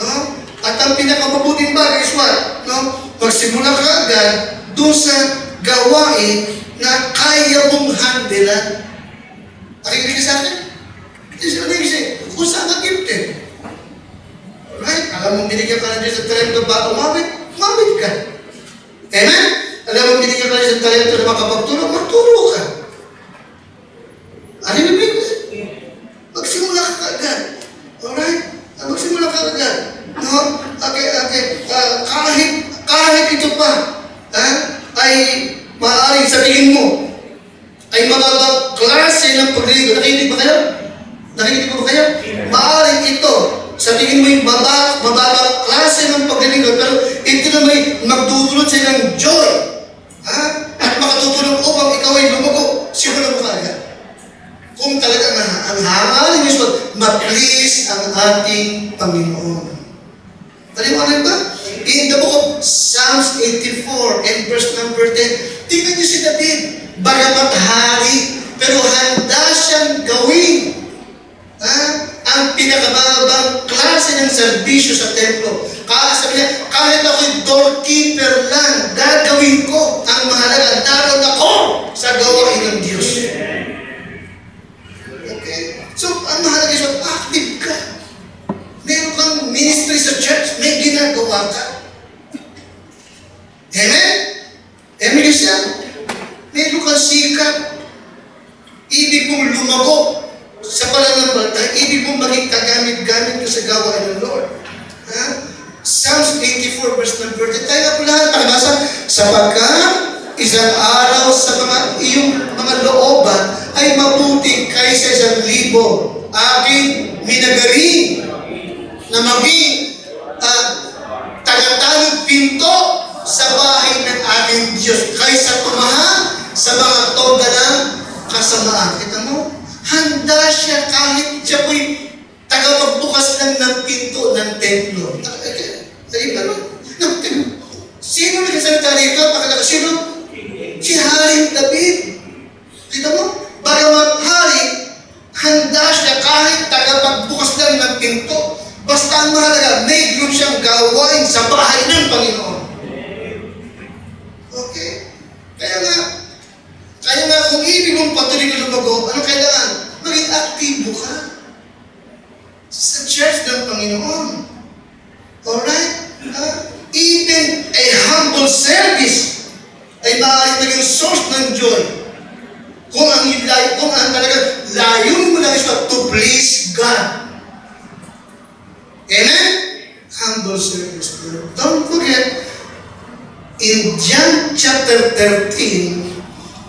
No? At ang pinakamabuting bagay is what? No? Magsimula ka agad doon sa gawain na kaya mong handlean. Nakikinig ka sa akin? Kung saan ka gifted. Alright? Alam mo, binigyan ka na Diyos ng talento ba umawit? Umawit ka. Amen? Alam mo, binigyan ka na Diyos ng talento na makapagtulog? Magtulog ka. Ano yung bibig? Magsimula ka agad. Alright? Magsimula ka agad. No? Okay. Kahit ito pa, ay maaaring sabihin mo, ay mababang klase ng pagliligo. Nakikinig ba kayo? Nakikinig ba kayo? Maaaring ito, sabihin mo yung mababang klase ng pagliligo, pero ito na may magdudulot sa ilang joy. At makatutulong upang ikaw ay lumago. Siguro mo kagad. Kung talaga ang hangarin is ma-please ang ating Panginoon. Paliwanag ba? In the book of Psalms 84 and verse number 10, tingnan niyo si David, bagamat hari, pero handa siyang gawin ang pinakamababang klase ng serbisyo sa templo. Sabi niya, kahit ako'y doorkeeper lang, gagawin ko ang mahalaga. Naroon ako sa gawain ng Diyos. Okay? So, ang mahalaga is active ka. Meron kang ministry sa church, may ginagawa ka. Amen? Amen ka siya? Meron kang sikap. Ibig mong lumago sa pananampalataya, ibig mong maging kagamit-gamit ka sa gawain ng Lord. Psalms 84 verse number 10. Tayo na po lahat, pakibasa. Sapagkat isang araw sa iyong mga looban ay mabuti kaysa 1,000 aking minagaling na maging tagatanging pinto sa bahay ng ating Diyos kaysa tumahan sa mga toga ng kasamaan. Kita mo? Handa siya kahit siya po'y tagapagbukas lang ng pinto ng templo. Sino nagkasalita rito? Sino? Si Haring David. Kita mo? Bagamat hari, handa siya kahit tagapagbukas lang ng pinto. Basta ang mahalaga, may group siyang gawain sa bahay ng Panginoon. Okay? Kaya nga kung ibig mong patuloy na lumago, ano kailangan? Maging aktibo ka sa church ng Panginoon. Alright? Even a humble service ay maaaring maging source ng joy. Kung ang talagang layon mo lang is to please God. Amen? Humble service. Don't forget, in John chapter 13,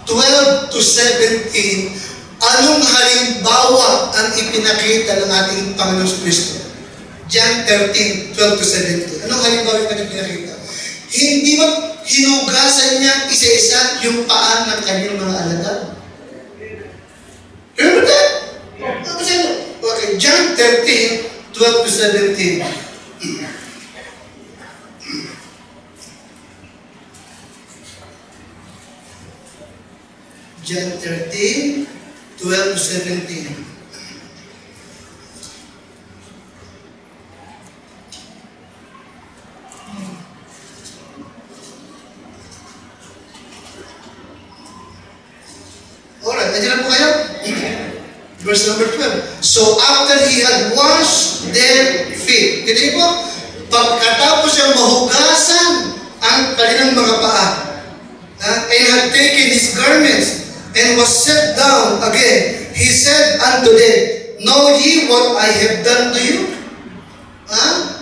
12 to 17, anong halimbawa ang ipinakita ng ating Panginoon Kristo? John 13, 12 to 17. Anong halimbawa yung pinakita? Hindi ba hinugasan niya isa-isa yung paan ng kanyang mga alagad? Remember that? Okay, John 13, 12 to 17. John 13, 12 to 17. Alright, nandiyan na po kayo? Verse number 12. So after he had washed their feet, hindi po, pagkatapos siyang mahugasan ang kanilang mga paa, and had had taken his garments, and was set down again, he said unto them, Know ye what I have done to you?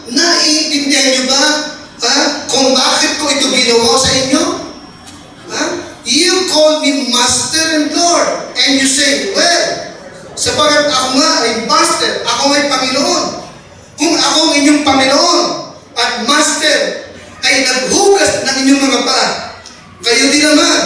Naiintindihan niyo ba kung bakit ko ito ginawa sa inyo? You call me Master and Lord, and you say, well, sapagat ako nga ay Master, ako ay Panginoon. Kung ako ang inyong Panginoon at Master ay naghugas ng inyong mga paa, kayo din naman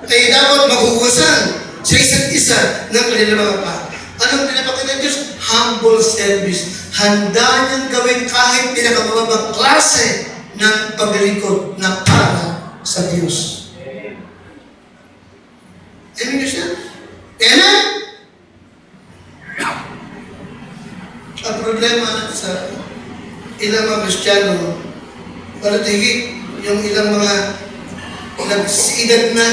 ay dapat maghugasan sa isa't isa ng kanilang mga paa. Anong pinapakita ng Diyos? Humble service. Handa niyang gawin kahit pinakamababang klase ng paglilingkod na para sa Diyos. Amen niyo siya? Amen? Ang problema sa ilang mga Kristiyano, palatigit yung ilang mga nagsiidad na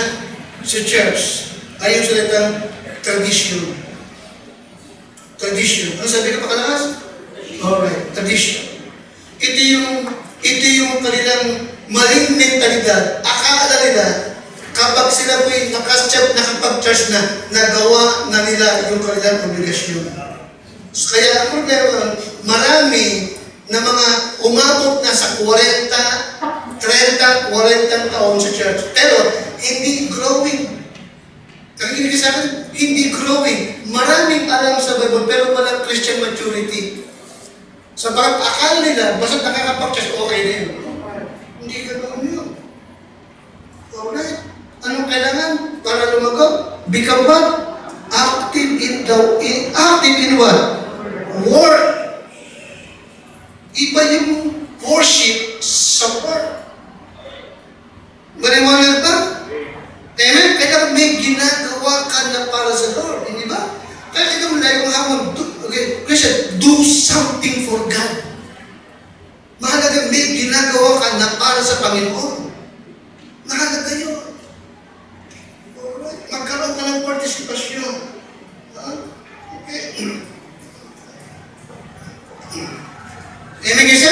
sa church ay yung salitang tradition. Tradition. Ano sabi ka pakalakas? Alright, tradition. Ito yung kanilang maling mentalidad. Akala nila, kapag sila po'y nakapag-church na, nagawa na nila yung kanilang obligasyon. So, kaya ang problema, marami na mga umabot na sa 40, 30, 40 taon sa church. Pero, hindi growing. Nakikinig sa akin, hindi growing. Maraming alam sa Bible, pero walang Christian maturity. Sa bakit akala nila, basta nakakapag-church, okay na yun. Hindi ganoon yun. Alright. Anong kailangan para lumago? Become what? Active in what? Work. Iba yung worship sa work. Maniwala ba? Amen? Kaya may ginagawa ka na para sa Lord. Hindi ba? Kaya ito mo lang yung hamon. Okay, Christian, do something for God. Mahalaga may ginagawa ka na para sa Panginoon. Mahalaga yun. Alright. Magkaroon ka ng partisipasyon. Okay. Amen kasi?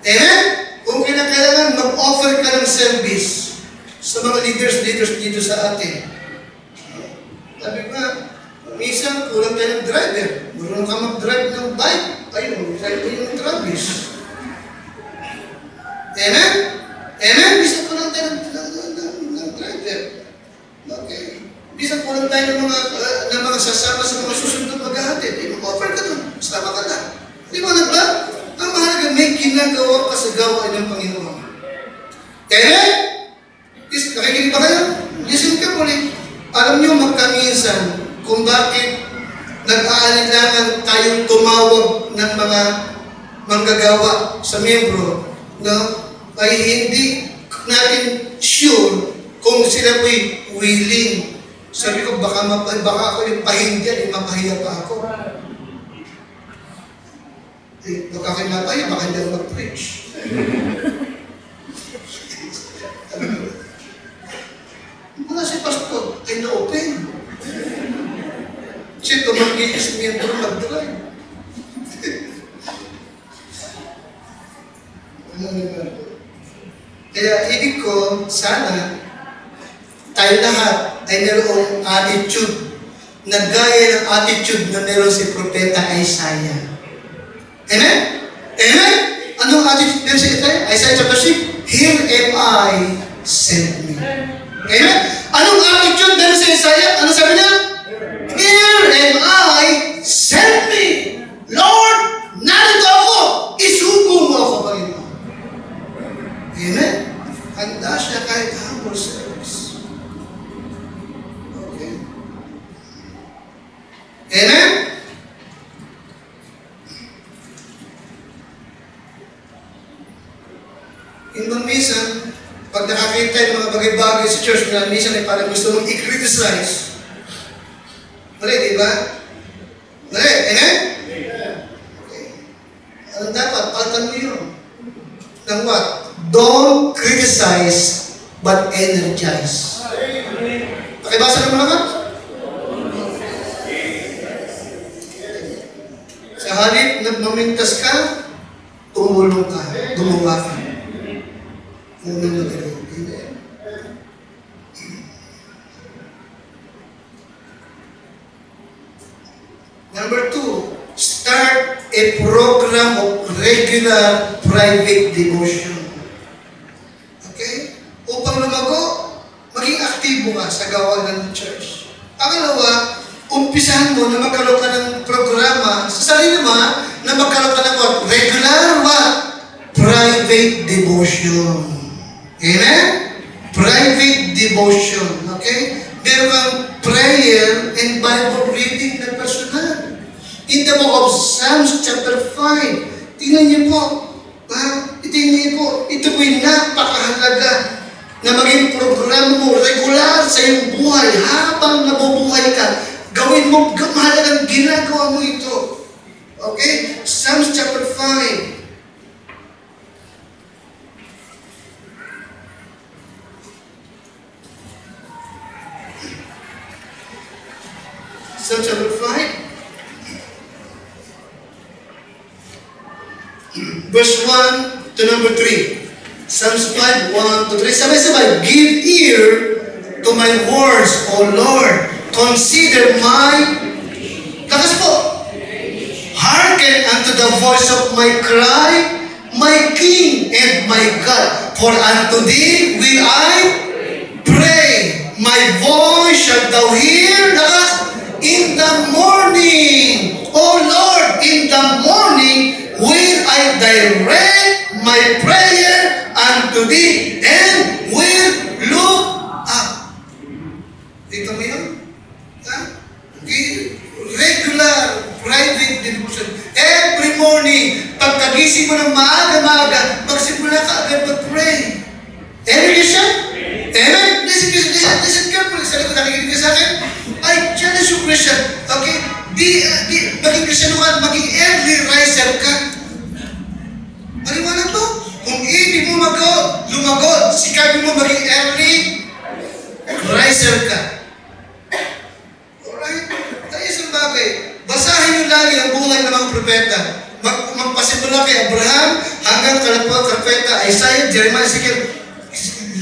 Amen? Kung kinakailangan mag-offer ka ng service sa mga leaders dito sa atin. Sabi ko nga, minsan kulang tayo ng driver. Marunong ka mag-drive ng bike. Ayun, drive ko yung Travis. Amen? Amen? Minsan kulang tayo ng driver. Okay. Minsan kulang tayo ng mga sasama sa mga susunod na paghahatid. Mag-offer ka doon. Sama ka na. Di ba ba? Ang mahalaga, may ginagawa ka sa gawain ng Panginoon. Amen? Nakikinig ba kayo? Listen ka muli. Alam niyo magkaminsan kung bakit nag-aalinlangan tayong tumawag ng mga manggagawa sa miyembro, no? Ay hindi natin sure kung sila po'y willing. Sabi ko, baka ako yung pahindihan, mapahiya pa ako. Baka ako'y mapahiya, baka hindi ako mag-preach. Mula si pastor, ay na-open. Siya tumanggi si miyembro mag-drive. Kaya ibig ko, sana, tayo lahat ay mayroong attitude na gaya ng attitude na meron si Propeta Isaiah. Amen? Amen? Anong attitude meron si Isaiah chapter 6? Here am I, send me. Amen? Anong attitude meron si Isaiah? Ano sabi niya? Here am I, send me. Lord, narito ako. Isugo mo ako, Panginoon. Amen? Handa siya kahit humble service. Okay? Amen? Yung minsan, pag nakakita yung mga bagay-bagay sa church na minsan ay parang gusto mong i-criticize. Mali, di ba? Mali, amen? Okay. Anong dapat? Paltan mo yun. Ng what? Don't criticize, but energize. Pakibasa ng mga ka? Sa halip na mamintas ka, tumulong ka, gumawa ka. Number two, start a program of regular private devotion. Okay? Upang lumago, maging aktibo ka sa gawain ng church. Pangalawa, umpisahan mo na magkaroon ka ng programa sa sarili mo na magkaroon ka ng regular what? Private devotion. Amen? Private devotion. Okay? Meron kang prayer and Bible reading na personal. In the book of Psalms chapter 5, tingnan niyo po. Tingnan niyo po. Ito po'y napakahalaga na maging programa mo regular sa iyong buhay habang nabubuhay ka. Gawin mo, mahalagang ginagawa mo ito. Okay? Psalms chapter 5. Psalms chapter 5. Verse 1 to number 3. Psalms 5, 1 to 3. Sabay-sabay, give ear to my words, O Lord. Consider my... Lakas po. Hearken unto the voice of my cry, my King and my God. For unto thee will I pray. My voice shalt thou hear, lakas, in the morning. O Lord, in the morning will I direct my prayer unto thee and will look up. Dito mo yun? Okay. Regular, private devotion. Every morning, pagkagising mo ng maaga-maaga, magsimula ka agad mag-pray. Amen, Christian? Amen? Listen carefully. Sabi ko, nakikinig ka sa akin? I challenge you, Christian. Okay? Maging Christian ka, maging early riser ka. Maliwanag to? Kung ibig mo lumagod, sikapin mo maging early riser ka. Alright? Tayo isang bagay. Basahin nyo lagi ang buhay ng mga propeta. Magpasimula kay Abraham hanggang propeta Isaiah, Jeremiah, Ezekiel.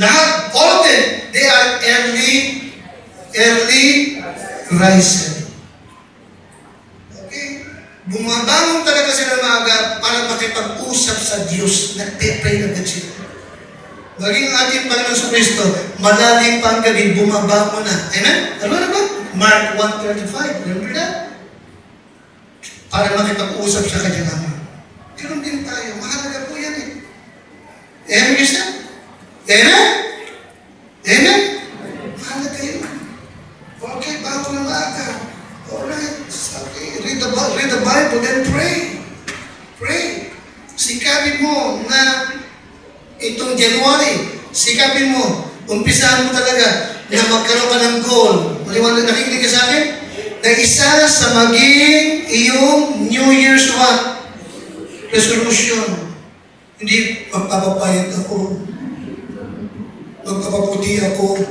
Lahat, all of them, they are early riser. Okay? Bumabangon talaga sila maaga para makipag-usap sa Diyos. Nagpe-pray agad sila. Maging ating Panginoon sa Kristo, malalim pa ang gabi, bumabangon na. Amen? Ano na ba? Mark 1:35. Remember that? Para makipag-usap sa kanya naman. Ganun din tayo. Mahalaga po yan eh. Amen, Christian? Amen? Amen? Mahalaga yun. Okay, bago na maaga. Alright. Okay. Read the Bible, then pray. Pray. Sikapin mo na itong January, sikapin mo, umpisahan mo talaga na magkaroon ka ng goal. Maliwanag, nakikinig ka sa akin? Na isa sa maging iyong New Year's what? Resolution. Hindi magpapapayat ako. Magpapaputi ako.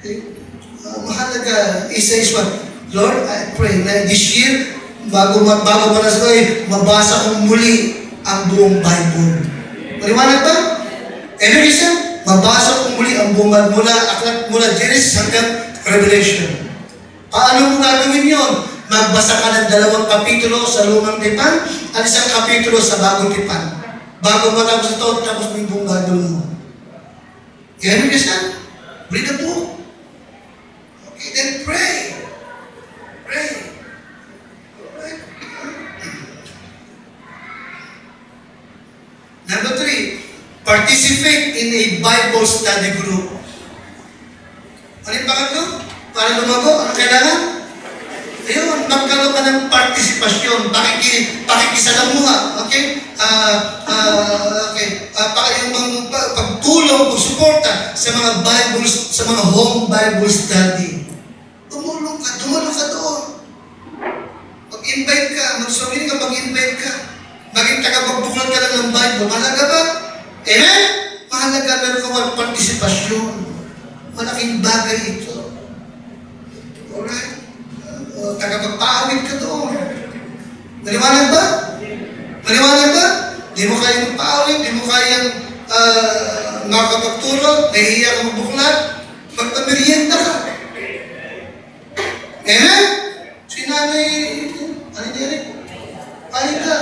Okay? Mahalaga, isa is what? Lord, I pray na this year, bago para sa kayo, mabasa kong muli ang buong Bible. Maliwanag ba? Ano isa? Mabasa kong muli ang buong Bible mula Genesis hanggang Revelation. Paano mo gagawin yun? Magbasa ka ng 2 kapitulo sa Lumang Tipan at 1 kapitulo sa Bagong Tipan. Bago matapos ito, tapos mo yung buong Bible mo. Yan yung isa? Read the book. Okay, then pray. Pray. Alright. Number 3, participate in a Bible study group. Ano yung pangatlo? Para lumago, ano kailangan? Ayun, magkaroon ka ng partisipasyon, pakikisalamuha, okay? Yung pagtulong, pagsuporta sa mga Bible, sa mga home Bible study. Tumulong ka doon. Mag-invite ka, mag-sumili ka, mag-invite ka. Maging tagapagbuklat ka lang ng Bible. Mahalaga ba? Amen? Mahalaga meron ka partisipasyon. Malaking bagay ito. Alright? Tagapagpaawit ka doon. Maliwanag ba? Maliwanag ba? Di mo kayang magpaawit, di mo kayang makakapagtulog, nahihiya ka magbuklat, magpamerienda ka. Amen? Si nanay, ano yun? Panig ka.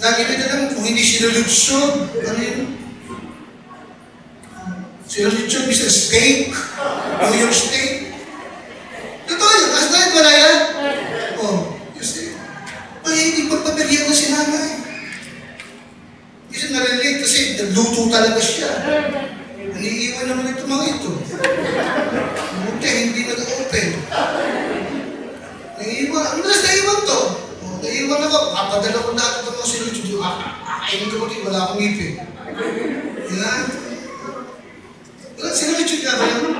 Lagi may tanong, kung hindi sinulutso, ano yun? Sinulutso, bisa steak, New York steak. Totoo yun, kasi tayo wala yan. Oh, you see. Ay, hindi pagpapagyan na si nanay. Hindi siya narelate kasi nagluto talaga siya. Naiiwan naman ito mga ito. Buti, hindi nag-open. Naiiwan. Ano na naiiwan to? Oh, naiiwan ako. Papadala ko lahat ito mga sinulutso. Akainin ko pati, wala akong ipin. Yan. Wala, sinulutso ka ba yan?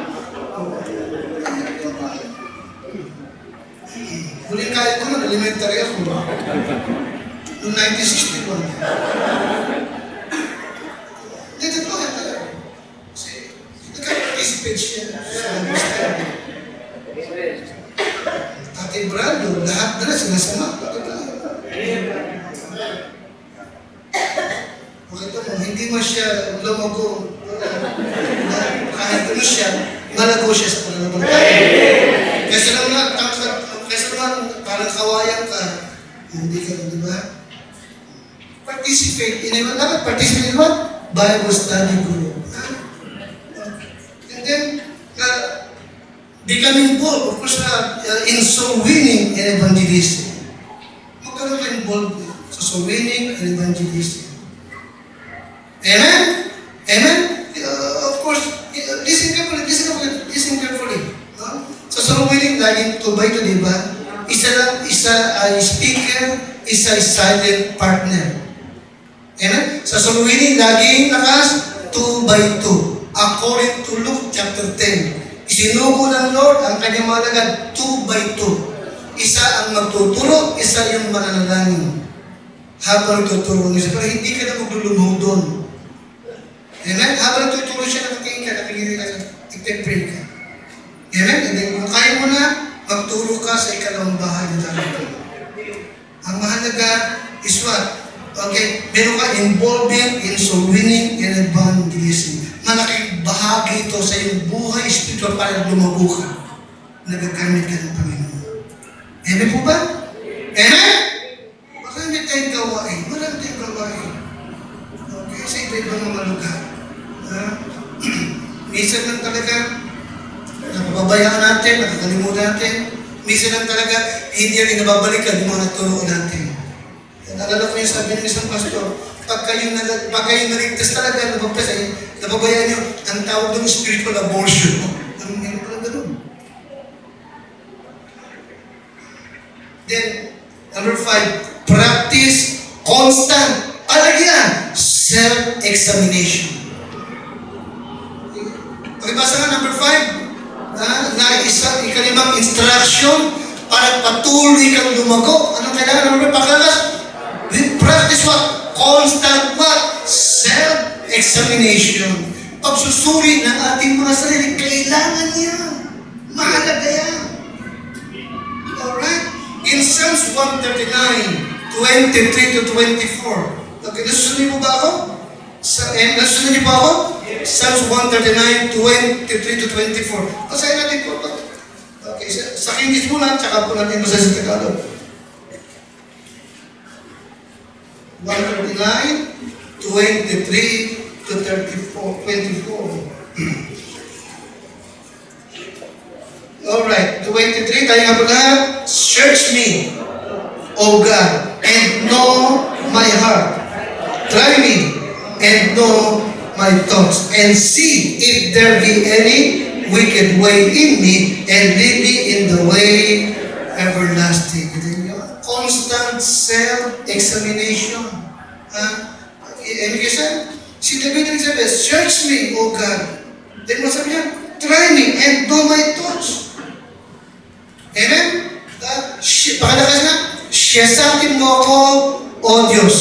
Huling kaya ko na, elementary ako. Noong 1961. Dito po, yan talaga. Kasi, nagka-participate siya sa understanding. Ate Brando, lahat na sinasama. Pakita mo, hindi mo siya lumago. Kahit ano siya, malago siya sa pananampalataya. Kaysa naman, parang kawayan ka. Hindi ka, di ba? Participate in what? Dapat participate in what? Bible study group. And then, becoming involved, of course, in soul winning and evangelism. Magkaroon ka involved sa soul winning and evangelism. Amen? Amen? Of course, listen carefully. Sa soul winning, laging 2 by 2, di ba? Isa ay speaker, isa ay silent partner. Amen? Sa soul winning, laging lakas 2 by 2. According to Luke chapter 10. Isinugo ng Lord ang kanyang mga lagad 2 by 2. Isa ang magtuturo, isa yung mananalangin. Habang nagtuturo niya siya, pero hindi ka na maglulunod doon. Amen? Habang nagtuturo siya, nakakain ka, nakikiri ka, ipipray ka. Amen? And then, kung kaya mo na, magturo ka sa ikalawang bahay ng dalawa. Ang mahalaga is what? Okay, meron ka involvement in soul winning and evangelism. Malaking bahagi ito sa iyong buhay spiritual para lumago ka. Nagagamit ka ng Panginoon. Amen po ba? Amen? Marami tayong gawain. Marami tayong gawain. Okay, sa iba-ibang mga lugar. Minsan lang talaga, napapabayaan natin, nakakalimutan natin. Minsan lang talaga, hindi rin nababalikan yung mga naturo natin. Nalala ko yung sabi ng isang pastor, pag kayo naligtas talaga, nababayaan nyo, ang tawag ng spiritual abortion. Anong meron pala ganun? Then, number 5, practice constant, palagyan, self-examination. Pakibasa nga, number 5, na ikalimang instruction para patuloy kang lumago. Anong kailangan? Number 5, pakalas? We practice what? Constant what? Self-examination. Pagsusuri ng ating mga sarili, kailangan yan. Mahalaga yan. Alright? In Psalms 139, 23 to 24. Okay, nasusunod niyo ba ako? Nasusunod niyo ba ako? Psalms 139, 23 to 24. Pasahin natin po. Okay, sa English muna, tsaka po natin masahin sa Tagalog. 139, 23 to 24. Alright, 23, tayo nga po lahat. Search me, O God, and know my heart. Try me, and know my thoughts, and see if there be any wicked way in me, and lead me in the way everlasting. Constant self-examination. Education. Si David nagsabi, search me, O God. Then mo sabi niya, try me and know my thoughts. Amen? Pakalakas na, siyasatin mo ako, O Diyos,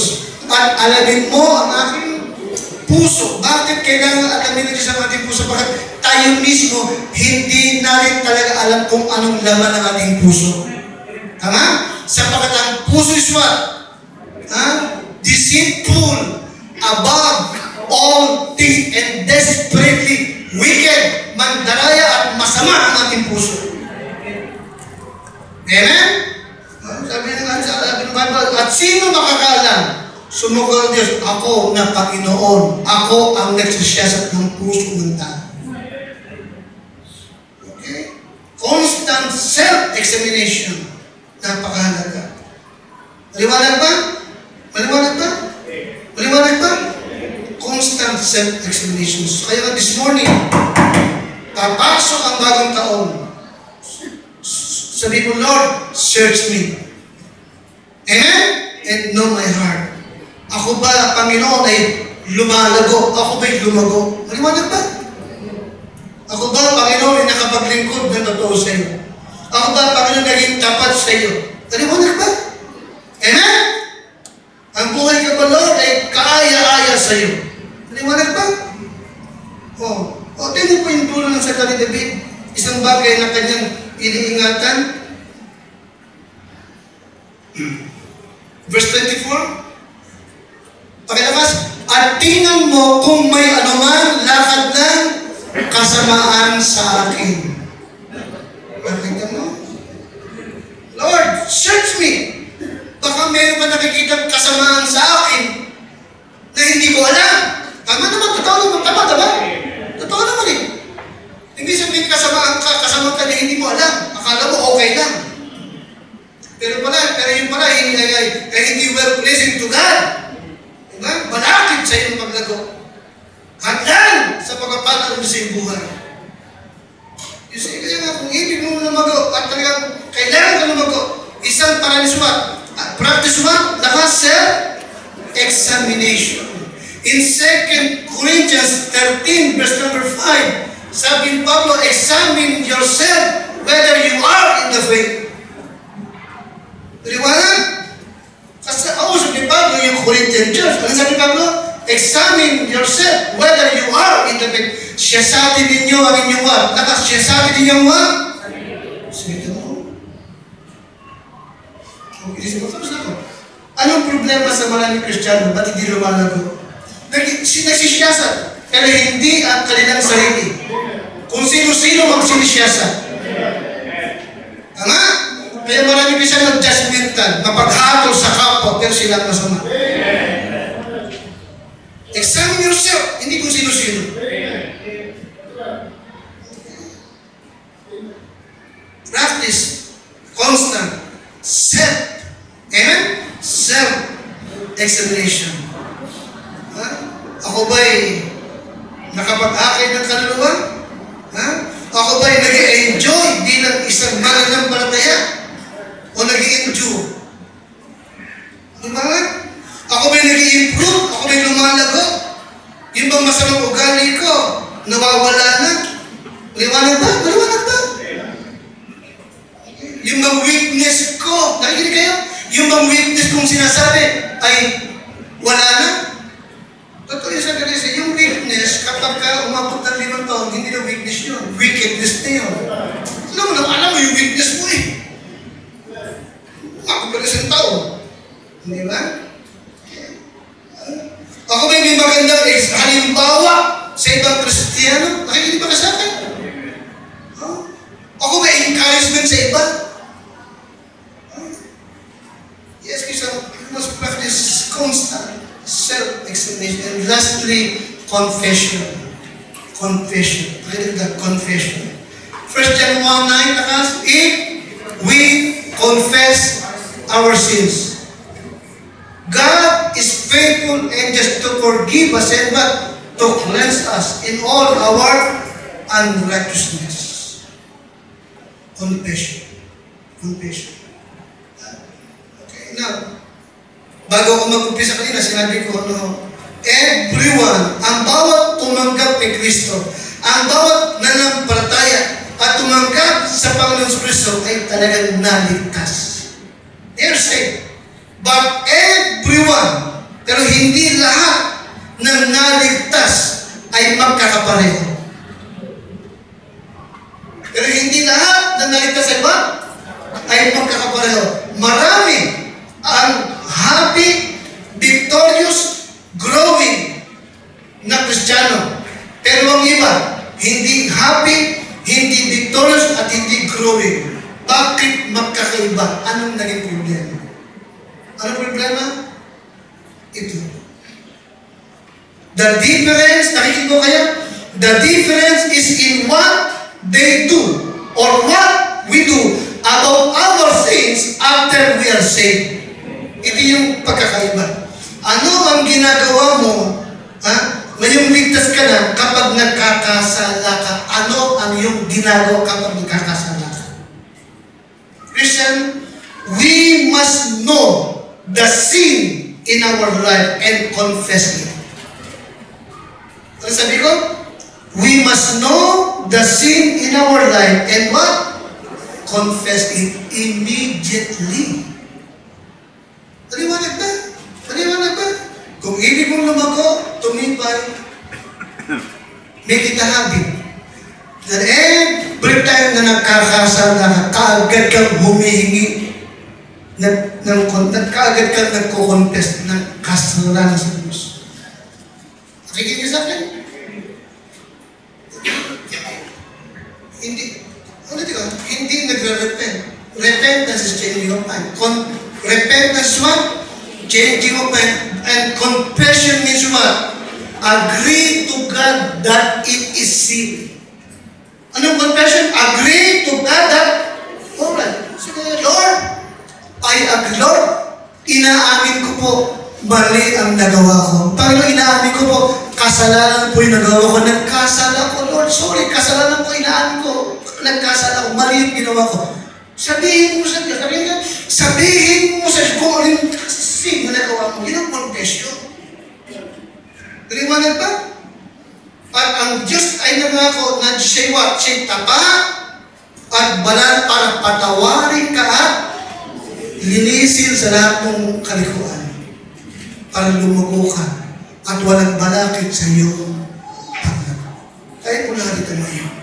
at alamin mo ang aking puso. Bakit kailangan alamin natin sa ating puso? Bakit tayo mismo hindi natin talaga alam kung anong laman ng ating puso? Tama? Sapagat ang puso is what? Deceitful, above all things, and desperately wicked, mandaraya at masama ang ating puso. Amen? Sabi ng Bible, at sino makakaalam? Sumugal ang Diyos, ako na Panginoon. Ako ang nagsasiyasat ng puso ng tao. Okay? Constant self-examination. Napakahalaga. Maliwanag ba? Maliwanag ba? Maliwanag ba? Constant self-examination. So, kaya nga this morning, papasok ang bagong taon. Sabi mo, Lord, search me. Amen? And know my heart. Ako ba, Panginoon, ay lumalago? Ako ba'y lumago? Maliwanag ba? Ako ba, Panginoon, ay nakapaglingkod ng totoo sa iyo? Ako ba, Panginoon, naging tapat sa iyo? Maliwanag ba? Amen? Ang buhay ka ba, Lord, ay kaaya-aya sa iyo. Maliwanag ba? Tingnan po yung dulo ng salita ni David. Isang bagay na kanyang iniingatan. Verse 24. Pakilakas, at tingnan mo kung may anuman lakad ng kasamaan sa akin. Nakita mo? Lord, search me. Baka meron ka nakikita kasamaan sa akin na hindi ko alam. Tama naman, totoo naman, tama. Totoo naman eh. Hindi sabihin kasamaan ka na hindi mo alam. Akala mo okay lang. Pero yun pala, hindi well pleasing to God. Diba? Malakit sa iyong paglago. Hadlan sa pagpapala mo sa iyong buhay. You see, kaya nga, kung ibig mo lumago at talagang kailangan ka lumago, isang paraniswat. Practice what? Lakas self-examination. In 2 Corinthians 13, verse number 5, sabi ni Pablo, examine yourself whether you are in the faith. Liwanag? Kasi sabi ni Pablo yung Corinthian church. Ano sabi ni Pablo? Examine yourself whether you are in the faith. Siyasatin ninyo ang inyong what? Lakas, siyasatin ninyo ang what? Sige mo. Anong problema sa maraming Kristiyano? Ba't hindi lumalago? Nagsisiyasat, pero hindi ang kanilang sarili. Kung sino-sino magsinisiyasat. Tama? Kaya maraming Kristiyano judgmental, mapaghatol sa kapwa, pero sila masama. Examine yourself, hindi kung sino-sino. Practice, constant, self-examination. Ako ba'y nakapag-akit ng kaluluwa? Ako ba'y nag-enjoy bilang isang mananampalataya? O nag-enjoy? Diba? Ako ba'y nag-improve? Ako ba'y lumalago? Yung bang masamang ugali ko, nawawala na? Liwanag ba? Maliwanag ba? Yung bang weakness ko, nakikinig kayo? Yung bang weakness kong sinasabi ay wala na? Totoo yung sabi kasi, yung weakness, kapag ka umabot ng 5 taon, hindi na weakness yun. Wickedness na yun. Alam mo yung weakness mo eh. Umabot ka na isang taon. Hindi ba? Ako ba may magandang halimbawa sa ibang Kristiyano? Nakikinig ba ka sa akin? Ako ba encouragement sa iba? Yes, kasi you must practice constant self-examination. And lastly, confession. Confession. Read that, confession. 1 John 1:9, lakas, if we confess our sins, God is faithful and just to forgive us and what? To cleanse us in all our unrighteousness. Confession. Confession. Okay, now, bago ako mag-umpisa kanina, sinabi ko, everyone, ang bawat tumanggap kay Kristo, ang bawat nanampalataya at tumanggap sa Panginoon Kristo ay talagang naligtas. They're saved. But everyone, pero hindi lahat ng naligtas ay magkakapareho. Pero hindi lahat ng naligtas ay ba? Ay magkakapareho. Marami ang happy, victorious, growing na Kristiyano. Pero ang iba, hindi happy, hindi victorious, at hindi growing. bakit magkakaiba? Anong naging problema? Anong problema? Ito. The difference, nakikinig ko kaya? The difference is in what they do or what we do about our sins after we are saved. Ito yung pagkakaiba. Ano ang ginagawa mo, ngayong ligtas ka na kapag nagkakasala ka? Ano ang iyong ginagawa kapag nagkakasala ka? Christian, we must know the sin in our life and confess it. Ano sabi ko? We must know the sin in our life and what? Confess it immediately. Paliwanag ba? Paliwanag ba? Kung ibig mong lumago, tumibay, may kitahagin. That every time na nagkakasala ka, kaagad kang humihingi, kaagad kang nagko-confess ng kasalanan sa Diyos. Nakikinig niyo sa akin? Hindi nagre-repent. Repentance is changing of mind. Repentance what? Changing of mind. And confession means what? Agree to God that it is sin. Anong confession? Agree to God that, alright, Lord, Lord, inaamin ko po, mali ang nagawa ko. Panginoon, inaamin ko po, kasalanan po yung nagawa ko. Nagkasala ko, Lord, sorry, kasalanan po, inaamin ko. Nagkasala ko, mali yung ginawa ko. Sabihin mo sa Diyos, sabihin mo sa Diyos, kung ano yung sin na nagawa mo, yun ang confession. Liwanag ba? At ang Diyos ay nangako na siya what? Siya tapat at banal para patawarin ka at linisin sa lahat ng kalikuan para lumago ka at walang balakid sa iyong paglago. Tayo po lahat ito ngayon.